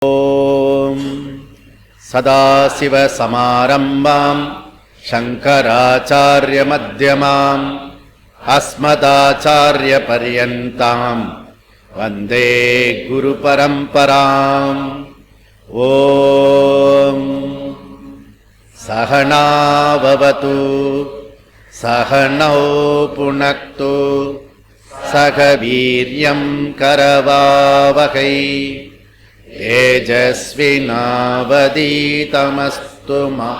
ॐ सदाशिवसमारम्भां शङ्कराचार्यमध्यमाम् अस्मदाचार्यपर्यन्तां वन्दे गुरुपरम्पराम्। ॐ सहना भवतु सहनौ पुनक्तु सह वीर्यं करवावहै तेजस्विनावधीतमस्तु मा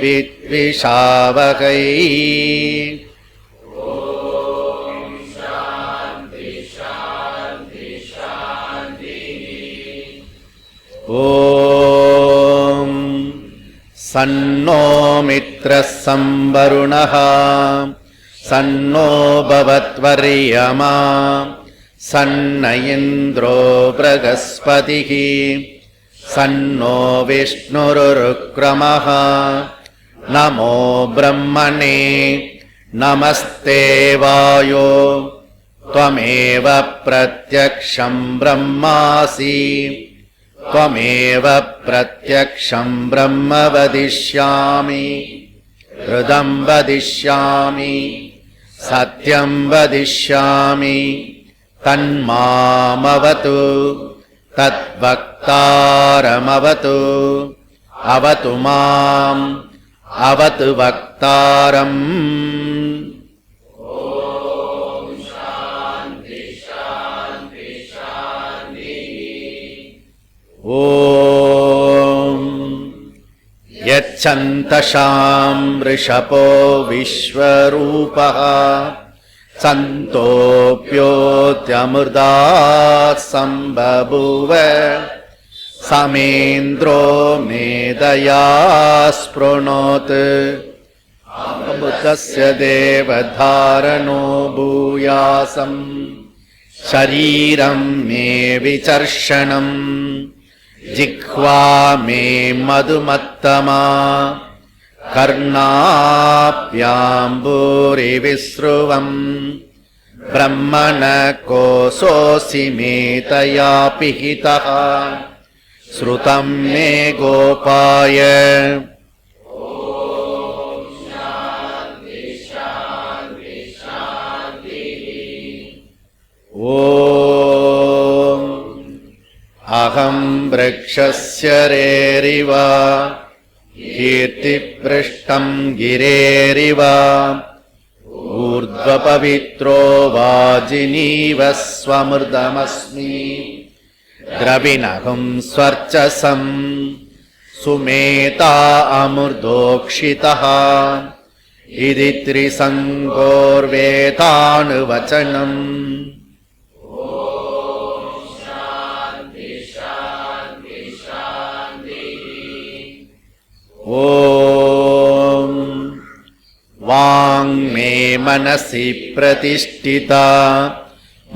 विद्विषावहै। ॐ सन्नो मित्रः संवरुणः सन्नो भवत्वर्यमा सन्न इन्द्रो बृहस्पतिः सन्नो विष्णुरुक्रमः। नमो ब्रह्मणे नमस्ते वायो त्वमेव प्रत्यक्षं ब्रह्मासि त्वमेव प्रत्यक्षं ब्रह्म वदिष्यामि हृदं वदिष्यामि सत्यं वदिष्यामि तन्मामवतु तद्वक्तारमवतु अवतु माम् अवतु वक्तारम्। ॐ यच्छन्तशां वृषभो विश्वरूपः सन्तोऽप्योऽत्यमृता सम्बभूव समेन्द्रो मेधया स्पृणोत् अमृतस्य देवधारणो भूयासम् शरीरं मे विचर्षणम् जिह्वा मे मधुमत्तमा कर्णाभ्याम्बूरिविस्रुवम् ब्रह्मण कोशोऽसि मे तया पिहितः श्रुतं मे गोपाय। ॐ अहं वृक्षस्य रेरिव कीर्तिपृष्ठं गिरेरिव ऊर्ध्वपवित्रो वाजिनीव स्वमृतमस्मि द्रविणहं स्वर्चसं सुमेता अमृतोक्षितः इति त्रिसङ्गोर्वेदानुवचनम्। ॐ वाङ् मे मनसि प्रतिष्ठिता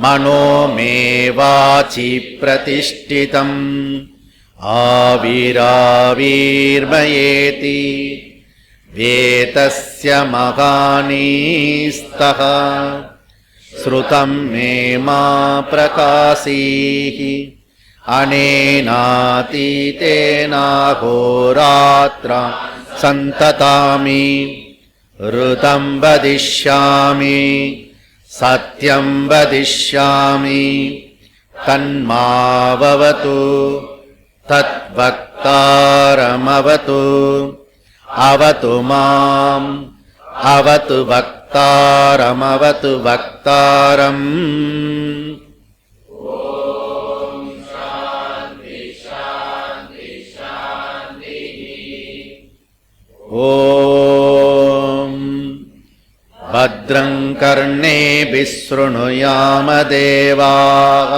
मनो मे वाचि प्रतिष्ठितम् आविराविर्मयेति वेदस्य महानीस्तः श्रुतं मे मा प्रकाशीः अनेनातीतेनाहोरात्रा सन्ततामि ऋतं वदिष्यामि सत्यं वदिष्यामि तन्मावतु तद्वक्तारमवतु अवतु माम् अवतु वक्तारमवतु वक्तारम्। ॐ भद्रं कर्णेभिः शृणुयाम देवाः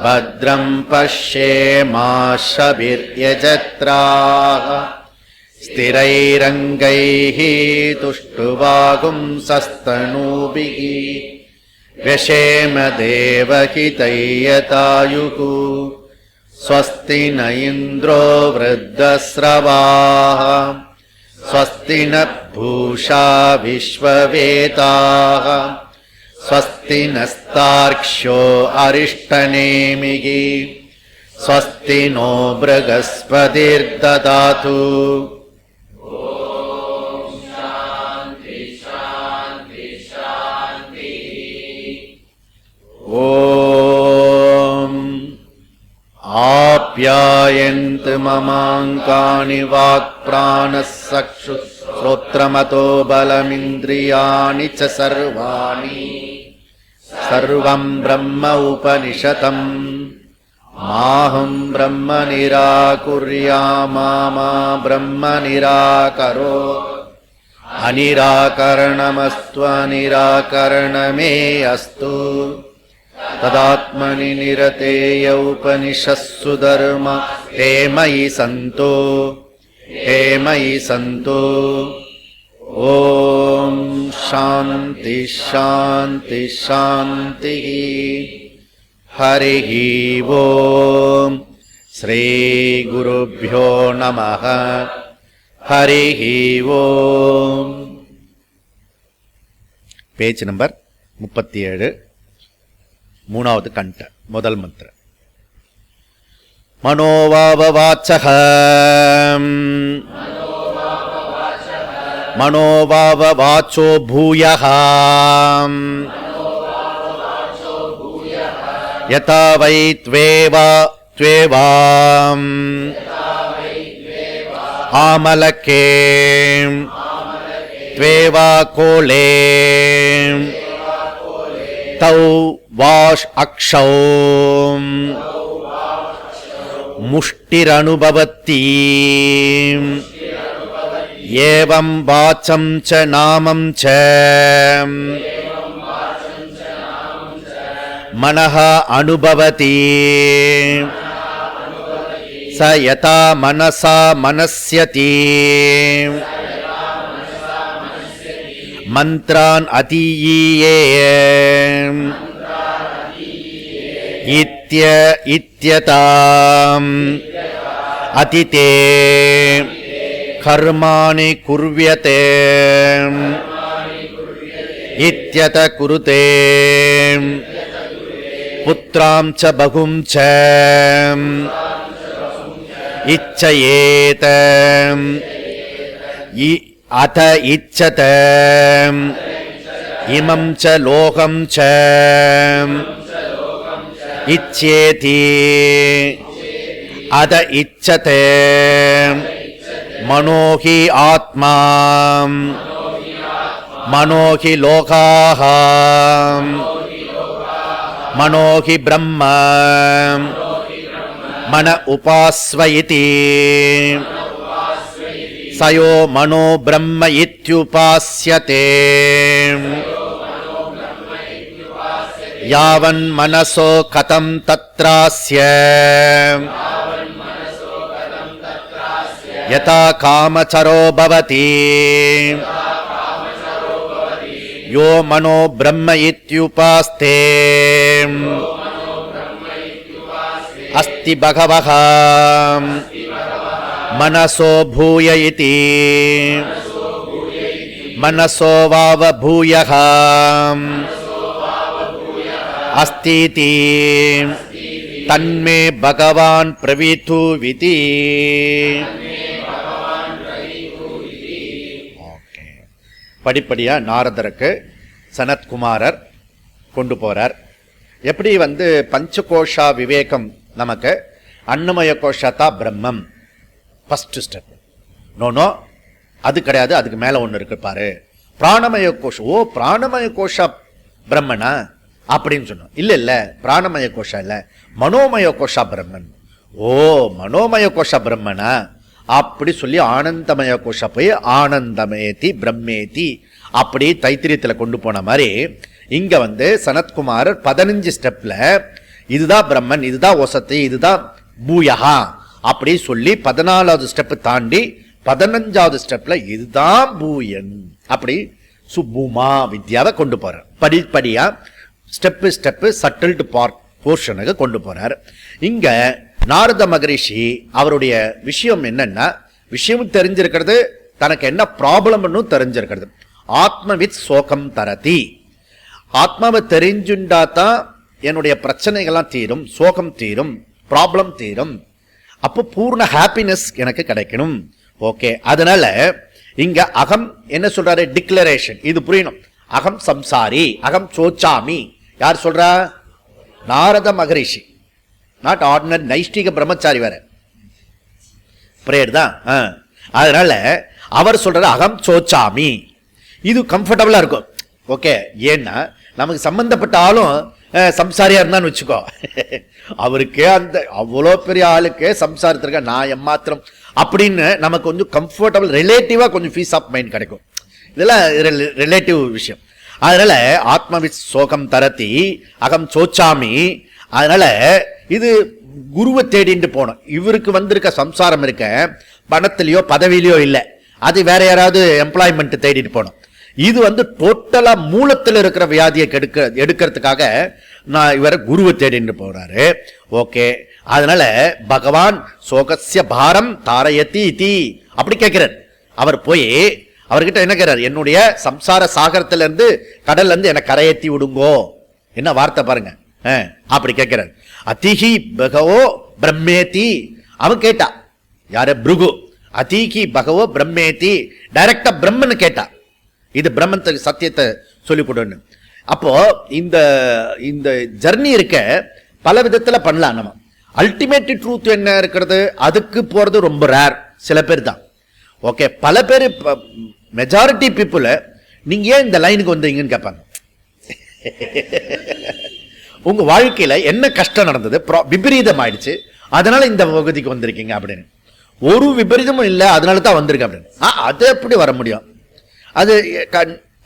भद्रं पश्येमाशभिर्यजत्राः स्थिरैरङ्गैः तुष्टुवागुंसस्तनूभिः व्यशेम देवहितैयतायुः स्वस्ति न इन्द्रो वृद्धस्रवाः स्वस्ति न पूषा विश्ववेदाः स्वस्ति नस्तार्क्ष्यो अरिष्टनेमिः स्वस्ति नो बृहस्पतिर्ददातु ॐ आप्यायन्तु ममाङ्गानि वाक्प्राणश्चक्षुश्रोत्रमतो बलमिन्द्रियाणि च सर्वाणि सर्वं ब्रह्म उपनिषदम् माहं ब्रह्म निराकुर्यामा मा ब्रह्म निराकरोत् अनिराकरणमस्तु अनिराकरणमे अस्तु तदात्मनि निरतेय उपनिषत्सु धर्म हे मयि सन्तो ॐ शान्ति शान्ति शान्तिः हरिः ॐ श्री गुरुभ्यो नमः हरिः ॐ पेज नंबर 37 மூணாவது கண்ட முதல் மந்திரம் மனோவாவவாச்சக மனோவாவவாச்சோ பூயः யதா வை த்வேவாம் ஆமலகே த்வேவா கோலே तौ वाश अक्षौ मुष्टिरनुभवति एवं वाचं च नामं च मनः अनुभवति स यथा मनसा मनस्यति मंत्रान् अतीये इत्यताम् अतिते कर्माणि कुर्व्यते इत्यत कुरुते पुत्रां च बहुं च इच्छयेत अथ इच्छत इमं च लोकं च इच्छेति अथ इच्छते मनो हि आत्मा मनो हि लोकाः मनो हि ब्रह्म मन उपास्व इति सयो मनो ब्रह्म इत्युपास्यते यावन् मनसो कथं तत्रास्य यथा कामचरो भवति यो मनो ब्रह्म इत्युपास्ते अस्ति भगवः मनसो भूय इति मनसो वाव भूयः अस्तीति तन्मे भगवान् प्रवीतु विति படிப்படியா நாரதருக்கு சனத்குமாரர் கொண்டு போறார். எப்படி பஞ்சகோஷா விவேகம் நமக்கு அன்னமய கோஷாத்தா பிரம்மம் ஃபர்ஸ்ட் ஸ்டெப். நோ அது கிடையாது, அதுக்கு மேல ஒண்ணு இருக்கு பாரு. பிராணமய கோஷம். ஓ பிராணமய கோஷா பிரம்மனா அப்படின்னு சொன்னோம். இல்ல பிராணமய கோஷா இல்ல, மனோமய கோஷா பிரம்மன். ஓ மனோமய கோஷா பிரம்மனா அப்படி சொல்லி ஆனந்தமய கோஷா போய் ஆனந்தமேதி பிரம்மேதி அப்படி தைத்திரியத்துல கொண்டு போன மாதிரி இங்க சனத்குமாரர் 15 ஸ்டெப்ல இதுதான் பிரம்மன், இதுதான் ஒசத்தி, இதுதான் பூயகா அப்படி சொல்லி 14வது ஸ்டெப் தாண்டி 15வது ஸ்டெப்ல இதுதான் பூயன் அப்படி சுபூமா வித்யாவை கொண்டு போறார். படிப்படியா ஸ்டெப் சட்டில்டு போர்ஷனுக்கு கொண்டு போறார். இங்க நாரத மகரிஷி அவருடைய விஷயம் என்னன்னா, விஷயம் தெரிஞ்சிருக்கிறது, தனக்கு என்ன ப்ராப்ளம்னு தெரிஞ்சிருக்கிறது. ஆத்மவித் சோகம் தரதி. ஆத்மாவை தெரிஞ்சுண்டாதான் என்னுடைய பிரச்சனைகள்லாம் தீரும், சோகம் தீரும். ப்ராப்ளம் தீரும். அப்போ பூர்ண ஹாப்பினஸ் எனக்கு கிடைக்கணும். ஓகே, அதனால இங்க அகம் என்ன சொல்றாரு? டிக்ளரேஷன். இது புரியணும். அகம் சம்சாரி, அகம் சோச்சாமி. யார் சொல்றா? நாரத மகரிஷி. நாட் ஆர்டினரி நைஷ்டிக பிரம்மச்சாரி வேற, பிரேயர் தான். அதனால அவர் சொல்றாரு அகம் சோச்சாமி. இது கம்ஃபர்டபுளா இருக்கும். ஓகே, ஏன்னா நமக்கு சம்பந்தப்பட்ட ஆளும் சம்சாரியா இருந்தான்னு வச்சுக்கோ, அவருக்கே அந்த அவ்வளோ பெரிய ஆளுக்கு சம்சாரத்திற்க நான் எம்மாத்திரம் அப்படின்னு நமக்கு கொஞ்சம் கம்ஃபர்டபுள், ரிலேட்டிவா கொஞ்சம் பீஸ் ஆஃப் மைண்ட் கிடைக்கும். இதெல்லாம் ரிலேட்டிவ் விஷயம். அதனால ஆத்மவித் சோகம் தரத்தி அகம் சோச்சாமி. அதனால இது குருவை தேடிட்டு போனோம். இவருக்கு வந்திருக்க சம்சாரம் இருக்க பணத்திலேயோ பதவியிலையோ இல்லை, அது வேற யாராவது எம்ப்ளாய்மெண்ட் தேடிட்டு போனோம். இது வந்து டோட்டலா மூலத்தில் இருக்கிற வியாதியை எடுக்கிறதுக்காக நான் இவரை குருவை தேடிட்டு போறாரு. ஓகே, அதனால பகவான் சோகஸ்ய பாரம் தாரயதி இதி அப்படி கேட்கிறார். அவர் போய் அவர்கிட்ட என்ன கேட்கிறார்? என்னுடைய சம்சார சாகரத்துல இருந்து கடல்ல இருந்து எனக்கு கரையேத்தி விடுங்கோ. என்ன வார்த்தை பாருங்க, அப்படி கேட்கிறார். அதிகி பகவோ பிரம்மேதி. அவன் கேட்டா யாரு? பிருகு. அதிகி பகவோ பிரம்மேதி, டைரக்டா பிரம்மன்னு கேட்டா. இது பிரம்மத்துக்கு சத்தியத்தை சொல்லிக் கொடுன்னு. அப்போ இந்த இந்த ஜர்னி இருக்க பல விதத்துல பண்ணலாம். நம்ம அல்டிமேட் ட்ரூத் என்ன இருக்கிறது, அதுக்கு போறது ரொம்ப ரேர், சில பேர் தான். ஓகே, பல பேர் மெஜாரிட்டி பீப்புள் நீங்க ஏன் இந்த லைனுக்கு வந்தீங்கன்னு கேட்பாங்க. உங்க வாழ்க்கையில என்ன கஷ்டம் நடந்தது, விபரீதம் ஆயிடுச்சு, அதனால இந்த பகுதிக்கு வந்திருக்கீங்க அப்படின்னு. ஒரு விபரீதமும் இல்லை, அதனால தான் வந்திருக்க அப்படின்னு. அது எப்படி வர முடியும்?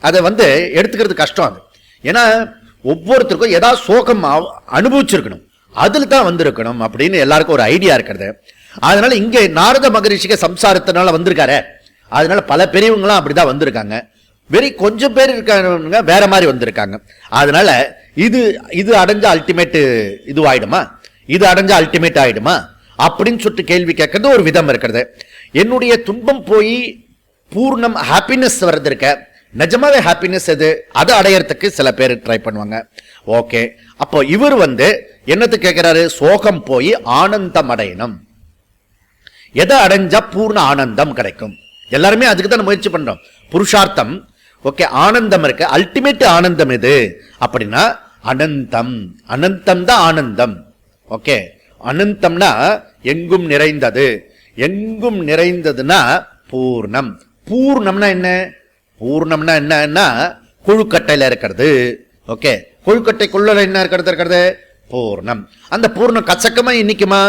அதை வந்து எடுத்துக்கிறது கஷ்டம். அது ஏன்னா ஒவ்வொருத்தருக்கும் ஏதாவது சோகம் அனுபவிச்சிருக்கணும், அதுல தான் வந்திருக்கணும் அப்படின்னு எல்லாருக்கும் ஒரு ஐடியா இருக்கிறது. அதனால இங்க நாரத மகரிஷிக்கு சம்சாரத்தினால வந்திருக்காரு. அதனால பல பெரியவங்களாம் அப்படிதான் வந்திருக்காங்க. கொஞ்சம் பேர் இருக்காங்க வேற மாதிரி வந்திருக்காங்க. அதனால இது இது அடைஞ்ச அல்டிமேட் இது ஆயிடுமா, இது அடைஞ்ச அல்டிமேட் ஆயிடுமா அப்படின்னு சொல்லிட்டு கேள்வி கேட்கறது ஒரு விதம் இருக்கிறது. என்னுடைய துன்பம் போய் பூர்ணம் ஹாப்பினஸ் வர்றது இருக்க, நிஜமாவே ஹாப்பினஸ் எது, அதை அடையறதுக்கு சில பேர் ட்ரை பண்ணுவாங்க. ஓகே, அப்போ இவர் வந்து என்னத்து கேட்கிறாரு? சோகம் போய் ஆனந்தம் அடையணும். எதை அடைஞ்சா பூர்ண ஆனந்தம் கிடைக்கும்? எல்லாருமே அதுக்கு தான் முயற்சி பண்றோம், புருஷார்த்தம். ஓகே, ஆனந்தம் இருக்கு. அல்டிமேட் ஆனந்தம் எது அப்படின்னா அனந்தம். அனந்தம் தான் ஆனந்தம். ஓகே, அனந்தம்னா எங்கும் நிறைந்தது. எங்கும் நிறைந்ததுன்னா பூர்ணம். பூர்ணம்னா என்ன? பூர்ணம்னா என்னன்னா கொழுக்கட்டையில இருக்கிறது. ஓகே, கொழுக்கட்டைக்குள்ள என்ன இருக்கிறது? பூர்ணம். அந்த பூர்ணம் கச்சக்கமா இனிக்குமா?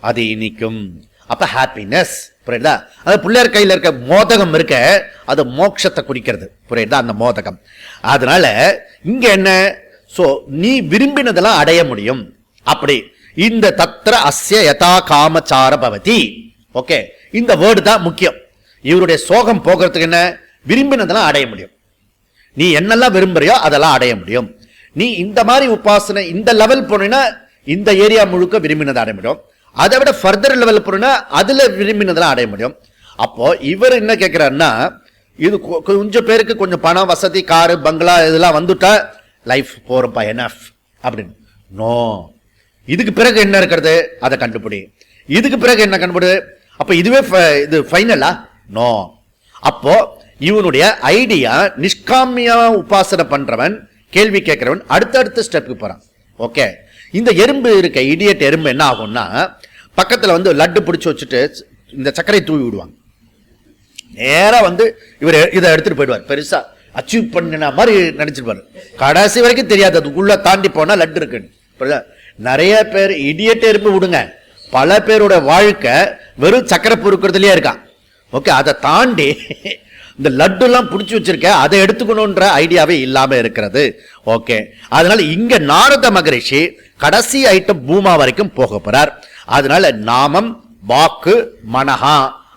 அது இனிக்கும். அப்ப ஹாப்பினஸ். புரியுதா? அது பிள்ளையார் கையில் இருக்க மோதகம் இருக்க, அது மோட்சத்தை குறிக்கிறது. புரியுதா? அந்த மோதகம். அதனால இங்க என்ன? சோ நீ விரும்பினதெல்லாம் அடைய முடியும். அப்படி இந்த தத்ர அஸ்ய யதா காமச்சார பவதி. ஓகே, இந்த வேர்டு தான் முக்கியம். இவருடைய சோகம் போகிறதுக்கு என்ன? விரும்பினதெல்லாம் அடைய முடியும். நீ என்னெல்லாம் விரும்புறியோ அதெல்லாம் அடைய முடியும். நீ இந்த மாதிரி உபாசனை இந்த லெவல் போனீங்கன்னா இந்த ஏரியா முழுக்க விரும்பினதை அடைய முடியும். அதை விட ஃபர்தர் லெவல் போனா அதுல விரும்பினதெல்லாம் அடைய முடியும். அப்போ இவர் என்ன கேட்கிறாருன்னா, இது கொஞ்சம் பேருக்கு கொஞ்சம் பணம் வசதி காரு பங்களா இதெல்லாம் வந்துட்டா லைஃப் போறப்பா என்எஃப் அப்படின்னு. நோ, இதுக்கு பிறகு என்ன இருக்கிறது அதை கண்டுபிடி. இதுக்கு பிறகு என்ன கண்டுபிடி? அப்ப இதுவே இது ஃபைனலா? நோ. அப்போ இவனுடைய ஐடியா நிஷ்காமியா உபாசனை பண்றவன், கேள்வி கேட்கிறவன் அடுத்தடுத்த ஸ்டெப்புக்கு போறான். ஓகே, இந்த எறும்பு இருக்க இடியட் எறும்பு என்ன ஆகும்னா, பக்கத்துல வந்து லட்டு பிடிச்சு வச்சுட்டு இந்த சர்க்கரை தூவி விடுவாங்க. நேரா வந்து இவர் இதை எடுத்துட்டு போயிடுவார். பெருசா அச்சீவ் பண்ணின மாதிரி நினைச்சிருப்பாரு. கடைசி வரைக்கும் தெரியாது அதுக்குள்ள தாண்டி போனா லட்டு இருக்குன்னு. நிறைய பேர் இடியட் எறும்பு விடுங்க, பல பேரோட வாழ்க்கை வெறும் சக்கரை பொறுக்கிறதுலயே இருக்கான். ஓகே, அதை தாண்டி இந்த லட்டு எல்லாம் பிடிச்சி வச்சிருக்க, அதை எடுத்துக்கணும்ன்ற ஐடியாவே இல்லாம இருக்கிறது. ஓகே, அதனால இங்க நாரத மகரிஷி கடைசி ஐட்டம் பூமா வரைக்கும் போக போறார். அதனால நாமம் வாக்கு மனஹா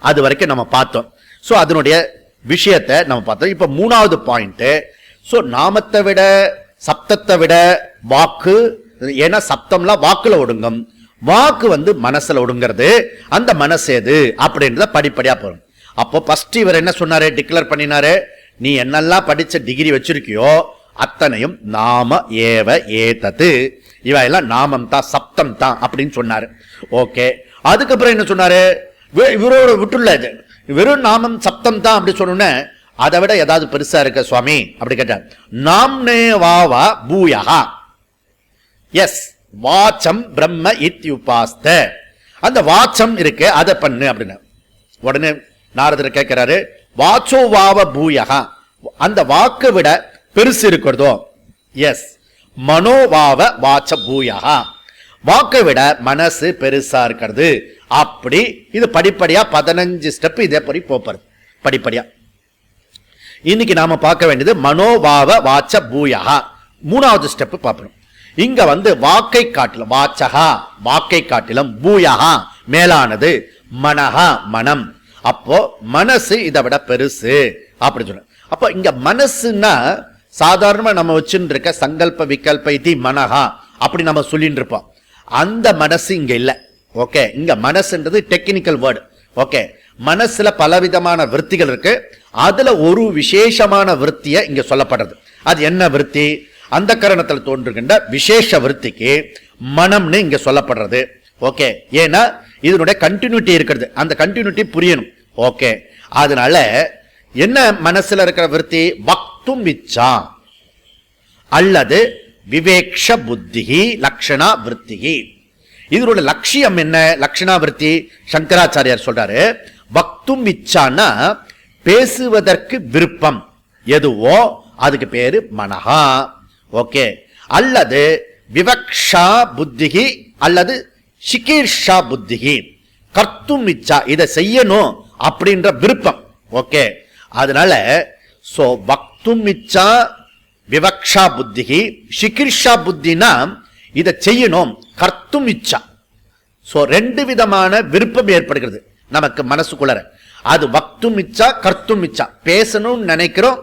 அது வரைக்கும் நம்ம பார்த்தோம். சோ அதனுடைய விஷயத்தை நம்ம பார்த்தோம். இப்ப மூணாவது பாயிண்ட். சோ நாமத்தை விட சப்தத்தை விட வாக்கு, ஏன்னா சப்தம்லாம் வாக்குல ஒடுங்கும், வாக்கு வந்து மனசுல ஒடுங்கிறது. அந்த மனசு எது அப்படின்றத படிப்படியா போறோம். அப்போ ஃபர்ஸ்ட் இவர் என்ன சொன்னாரு, டிக்ளேர் பண்ணினாரு, நீ என்னெல்லாம் படிச்ச டிகிரி வச்சிருக்கியோ அத்தனையும் நாம ஏவ ஏதது. இவ எல்லாம் நாமம் தான், சப்தம் தான் அப்படின்னு சொன்னாரு. ஓகே, அதுக்கப்புறம் என்ன சொன்னாரு, இவரோட விட்டுள்ள வெறும் நாமம் சப்தம் தான் அப்படி சொன்னோன்னே அதை விட ஏதாவது பெருசா இருக்க சுவாமி அப்படி கேட்டார். நாம்னே வாவா பூயா, எஸ் வாச்சம் பிரம்ம இத்யுபாஸ்த, அந்த வாச்சம் இருக்கு அதை பண்ணு அப்படின்னு. உடனே நாரதர் கேட்கிறாரு, வாச்சோ வாவ பூயா, அந்த வாக்கு விட பெருசு இருக்கிறதோ, எஸ் மனோவாவ வாச்ச பூயா, வாக்கை விட மனசு பெருசா இருக்கிறது. அப்படி இது படிப்படியா 15 ஸ்டெப் இதே படி போறது படிப்படியா. இன்னைக்கு நாம பார்க்க வேண்டியது மனோபாவ வாச்ச பூயா, 3வது ஸ்டெப் பார்ப்போம். இங்க வந்து வாக்கை காட்டிலும், வாச்சகா வாக்கை காட்டிலும், பூயா மேலானது, மனஹா மனம். அப்போ மனசு இதை விட பெருசு அப்படி சொல்ல. அப்போ இங்க மனசுன்னா சாதாரணமா நம்ம வச்சுட்டு இருக்க சங்கல்ப விகல்ப இதி மனஹா அப்படி நம்ம சொல்லிட்டு இருப்போம். அந்த மனசு இங்க இல்ல. ஓகே, இங்க மனசுன்றது டெக்னிக்கல் வேர்டு. ஓகே, மனசுல பலவிதமான விருத்திகள் இருக்கு. அதுல ஒரு விசேஷமான விருத்தியை இங்க சொல்லப்படுறது. அது என்ன விருத்தி? அந்த கரணத்தில் தோன்றுகின்ற விசேஷ விருத்திக்கு மனம்னு இங்க சொல்லப்படுறது. ஓகே, ஏன்னா இதனுடைய கண்டினியூட்டி இருக்கிறது, அந்த கண்டினியூட்டி புரியணும். ஓகே, அதனால என்ன மனசுல இருக்கிற விருத்தி? வக்தும் இச்சா அல்லது விவேக்ஷ புத்திகி லக்ஷணா விருத்திகி. இதனுடைய லட்சியம் என்ன? லக்ஷணா விருத்தி சங்கராச்சாரியார் சொல்றாரு, வக்தும் இச்சான்னா பேசுவதற்கு விருப்பம் எதுவோ அதுக்கு பேரு மனஹா. ஓகே, அல்லது விவக்ஷா புத்திகி அல்லது சிகீர்ஷா புத்திகி, கர்த்தும் இச்சா இதை செய்யணும் அப்படின்ற விருப்பம். ஓகே, அதனால சோ வக்தும் இச்சா விவக்ஷா புத்திகி, சிகீர்ஷா புத்தினா இதை செய்யணும், கர்த்தும் இச்சா. சோ 2 விதமான விருப்பம் ஏற்படுகிறது நமக்கு மனசுக்குள்ள. அது வக்தும் இச்சா கர்த்தும் இச்சா, பேசணும்னு நினைக்கிறோம்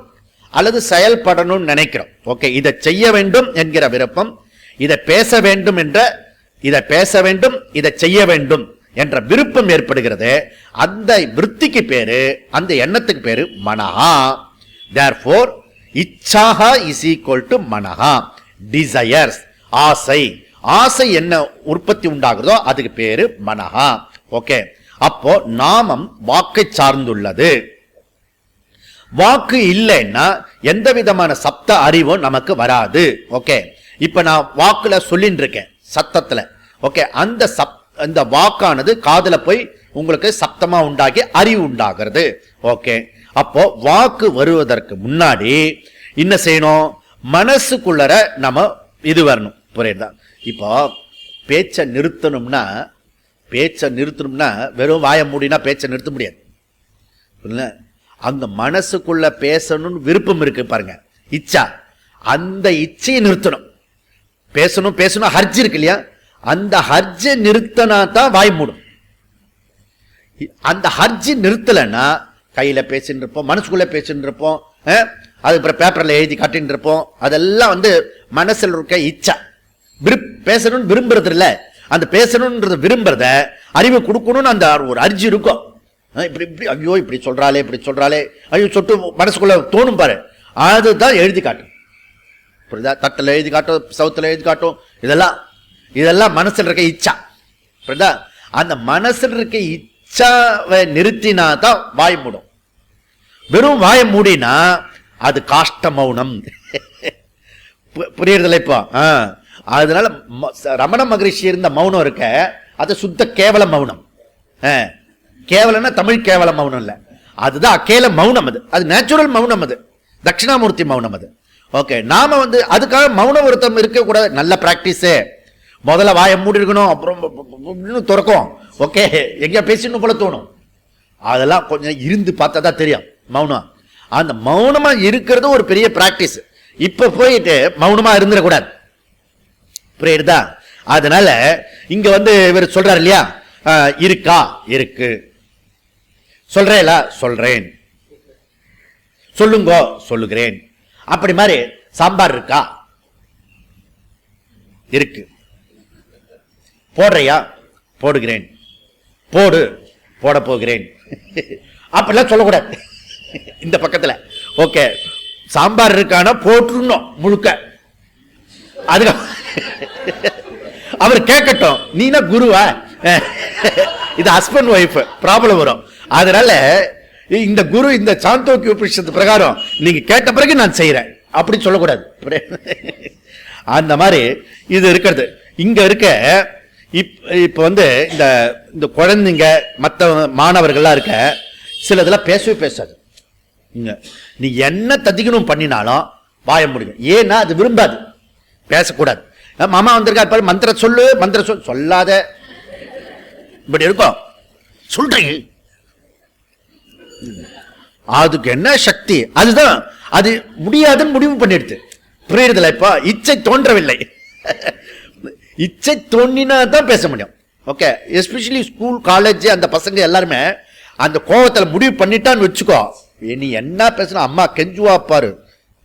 அல்லது செயல்படணும்னு நினைக்கிறோம். ஓகே, இதை செய்ய வேண்டும் என்கிற விருப்பம், இதை பேச வேண்டும் என்ற, இதை பேச வேண்டும் இதை செய்ய வேண்டும் என்ற விருப்பம் ஏற்படுகிறது. அந்த விருத்திக்கு பேரு, அந்த எண்ணத்துக்கு பேரு மனஹா. therefore இச்சாஹா இஸ் ஈக்குவல் டு மனஹா, டிசையர்ஸ் ஆசை. ஆசை என்ன உற்பத்தி உண்டாகிறதோ அதுக்கு பேரு மனஹா. ஓகே, அப்போ நாமம் வாக்கை சார்ந்துள்ளது. வாக்கு இல்லைன்னா எந்த விதமான சப்த அறிவும் நமக்கு வராது. ஓகே, இப்ப நான் வாக்குல சொல்லிட்டு இருக்கேன் சத்தத்துல. ஓகே, அந்த வாக்கானது காதுல போய் உங்களுக்கு சப்தமா உண்டாகி அறிவு உண்டாகிறது. ஓகே, அப்போ வாக்கு வருவதற்கு முன்னாடி என்ன செய்யணும்? மனசுக்குள்ளர நம்ம இது வரணும். புரியுதா? இப்போ பேச்சை நிறுத்தணும்னா வெறும் வாய மூடினா பேச்சை நிறுத்த முடியாது. அங்க மனசுக்குள்ள பேசணும்னு விருப்பம் இருக்கு பாருங்க, இச்சா. அந்த இச்சையை நிறுத்தணும். பேசணும் ஹர்ஜ் இருக்கு இல்லையா, அந்த ஹர்ஜை நிறுத்தினா தான் வாய் மூடும். அந்த ஹர்ஜி நிறுத்தலைன்னா கையில பேசிட்டு இருப்போம், மனசுக்குள்ள பேசிட்டு இருப்போம், அதுக்கப்புறம் பேப்பர்ல எழுதி காட்டின்னு இருப்போம். அதெல்லாம் வந்து மனசில் இருக்க இச்சா. பேசணும்னு விரும்புறது இல்ல, அந்த பேசணும்ன்றது விரும்புறத அறிவு கொடுக்கணும்னு அந்த ஒரு அர்ஜி இருக்கும். இப்படி ஐயோ இப்படி சொல்றாளே ஐயோ சொட்டு மனசுக்குள்ள தோணும் பாரு, அதுதான் எழுதி காட்டும். புரியுதா? தட்டில் எழுதி காட்டும், சவுத்துல எழுதி காட்டும். இதெல்லாம் மனசுல இருக்க இச்சா. புரியுதா? அந்த மனசுல இருக்க இச்சாவை நிறுத்தினா தான் வாய் மூடும். வெறும் வாய மூடினா அது காஷ்ட மௌனம். புரியுறதில்ல இப்போ? அதனால ரமண மகரிஷி இருந்த மௌனம் இருக்க, அது சுத்த கேவல மௌனம். கேவலன்னா தமிழ் கேவல மௌனம் இல்ல, அதுதான் அக்கேல மௌனம். அது நேச்சுரல் மௌனம், அது தட்சிணாமூர்த்தி மௌனம். அது ஓகே. நாம வந்து அதுக்காக மௌன விரதம் இருக்க கூடாது. நல்ல பிராக்டிஸ். முதல்ல வாயை மூடி இருக்கணும், அப்புறம் துறக்கும். ஓகே, எங்கேயா பேசணும் போல தோணும். அதெல்லாம் கொஞ்சம் இருந்து பார்த்தா தான் தெரியும் மௌனம். அந்த மௌனமா இருக்கிறது ஒரு பெரிய பிராக்டிஸ். இப்ப போயிட்டு மௌனமா இருந்துடக்கூடாது. புரியுதா? அதனால இங்க வந்து இவர் சொல்றாரு இல்லையா, இருக்கா இருக்கு, சொல்றேல சொல்றேன், சொல்லுங்கோ சொல்லுகிறேன். அப்படி மாதிரி சாம்பார் இருக்கா இருக்கு, போடுறியா போடுகிறேன், போடு போட போகிறேன். அப்படிலாம் சொல்லக்கூடாது இந்த பக்கத்துல. ஓகே, சாம்பார் இருக்கானா போட்டுருணும் முழுக்க. அதுக்கு அவர் கேட்கட்டும், நீனா குருவா? இது ஹஸ்பண்ட் ஒய்ஃப் ப்ராப்ளம் வரும். அதனால இந்த குரு இந்த சாந்தோக்கிய உபனிஷத்து பிரகாரம் நீங்க கேட்ட பிறகு நான் செய்யறேன் அப்படி சொல்லக்கூடாது. அந்த மாதிரி இது இருக்கிறது. இங்க இருக்க இப்ப வந்து இந்த குழந்தைங்க மற்ற மாணவர்கள்லாம் இருக்க சில இதெல்லாம் பேசவே பேசாது. நீ என்ன ததிக்கணும் பண்ணினாலும் வாய முடியும். ஏன்னா அது விரும்பாது, பேசக்கூடாது. மாமா வந்திருக்கா, மந்திர சொல்லு, மந்திர சொல்லாத, இப்படி இருக்கும். சொல்றீங்க அதுக்கு என்ன சக்தி? அதுதான் அது முடியாதுன்னு முடிவு பண்ணிடுது. புரியுறதுல? இப்ப இச்சை தோன்றவில்லை. இச்சை தோன்றினா தான் பேச முடியும். ஓகே, எஸ்பெஷலி ஸ்கூல் காலேஜ் அந்த பசங்க எல்லாருமே அந்த கோபத்தில் முடிவு பண்ணிட்டான்னு வச்சுக்கோ, நீ என்ன பேசுன அம்மா கெஞ்சுவா பாரு,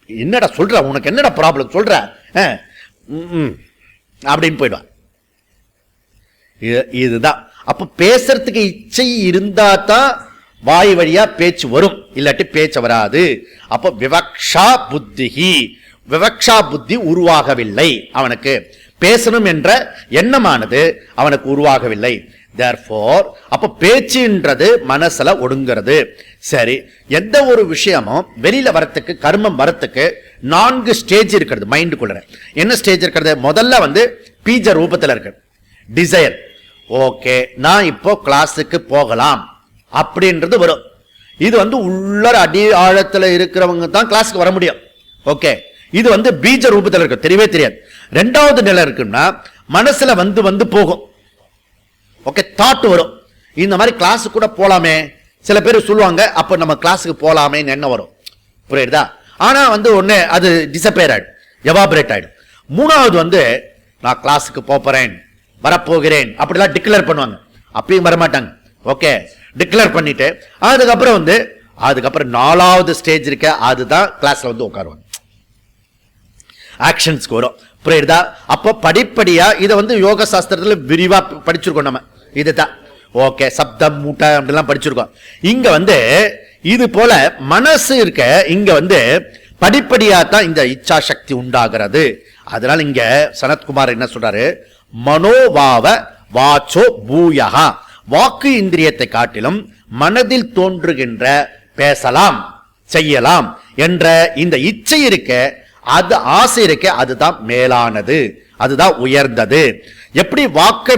என்னடா சொல்ற, உனக்கு என்னடா ப்ராப்ளம் சொல்ற அப்படின்னு போயிடுவான். இதுதான். அப்ப பேசுறதுக்கு இச்சை இருந்தா தான் வாய் வழியா பேச்சு வரும், இல்லாட்டி பேச்சு வராது. அப்ப விவக்ஷா புத்திஹி, விவக்ஷா புத்தி உருவாகவில்லை. அவனுக்கு பேசணும் என்ற எண்ணமானது அவனுக்கு உருவாகவில்லை. Therefore, அப்ப பேச்சுன்றது மனசுல ஒடுங்கிறது. சரி, எந்த ஒரு விஷயமும் வெளியில வரத்துக்கு, கர்மம் வரத்துக்கு 4 ஸ்டேஜ் இருக்கிறது மைண்டுக்குள்ள. என்ன ஸ்டேஜ் இருக்கிறது? முதல்ல வந்து பீஜ ரூபத்தில் இருக்கு டிசைர். ஓகே, நான் இப்போ கிளாஸுக்கு போகலாம் அப்படின்றது வரும். இது வந்து உள்ளர அடி ஆழத்துல இருக்கிறவங்க தான் கிளாஸுக்கு வர முடியும். ஓகே, இது வந்து பீஜ ரூபத்தில் இருக்கு, தெரியவே தெரியாது. 2வது நிலை இருக்குன்னா மனசுல வந்து வந்து போகும். ஓகே, தாட் வரும், இந்த மாதிரி கிளாஸுக்கு கூட போலாமே. சில பேர் சொல்லுவாங்க, அப்ப நம்ம கிளாஸுக்கு போலாமேன்னு என்ன வரும், புரியுதா? ஆனா வந்து ஒண்ணு அது டிசப்பேர் ஆயிடும், எவாபரேட் ஆயிடும். 3வது வந்து நான் கிளாஸுக்கு போறேன், வரப்போகிறேன் அப்படிலாம் டிக்ளேர் பண்ணுவாங்க. அப்பயும் வரமாட்டாங்க. ஓகே, டிக்ளேர் பண்ணிட்டு அதுக்கப்புறம் வந்து அதுக்கப்புறம் 4வது ஸ்டேஜ் இருக்க, அதுதான் கிளாஸ்ல வந்து உட்காருவாங்க, ஆக்ஷன்ஸ்க்கு வரும். புரியுதா? அப்போ படிப்படியா இதை வந்து யோக சாஸ்திரத்துல விரிவா படிச்சிருக்கோம் நம்ம. இதுதான் ஓகே, சப்தம் மூட்டை அப்படிலாம் படிச்சிருக்கோம். இங்க வந்து இது போல மனசு இருக்க, இங்க வந்து படிப்படியா தான் இந்த இச்சா சக்தி உண்டாகிறது. அதனால இங்க சனத்குமார் என்ன சொல்றாரு, மனோபாவ வாச்சோ பூயகா, வாக்கு இந்திரியத்தை காட்டிலும் மனதில் தோன்றுகின்ற பேசலாம் செய்யலாம் என்ற இந்த இச்சை இருக்க, அது ஆசை இருக்க, அதுதான் மேலானது, அதுதான் உயர்ந்தது. எப்படி வாக்கு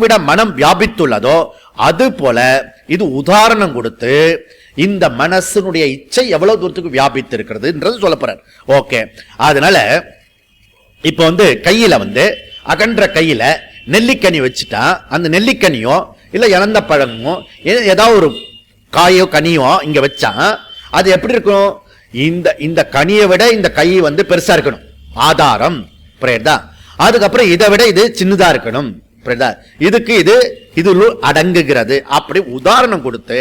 விட மனம் வியாபித்துள்ளதோ அது போல இது உதாரணம் கொடுத்து இந்த மனசனுடைய இச்சை எவ்வளவு தூரத்துக்கு வியாபித்து இருக்கிறது சொல்ல போறார். ஓகே, அதனால இப்ப வந்து கையில வந்து அகன்ற கையில நெல்லிக்கனி வச்சுட்டா, அந்த நெல்லிக்கனியோ இல்ல இழந்த பழமோ ஏதாவது ஒரு காயோ கனியோ இங்க வச்சா அது எப்படி இருக்கும்? இந்த கனியை விட இந்த கை வந்து பெருசா இருக்கணும், ஆதாரம். புரியுதா? அதுக்கப்புறம் இதை விட இது சின்னதா இருக்கணும். புரியுதா? இதுக்கு இது அடங்குகிறது. அப்படி உதாரணம் கொடுத்து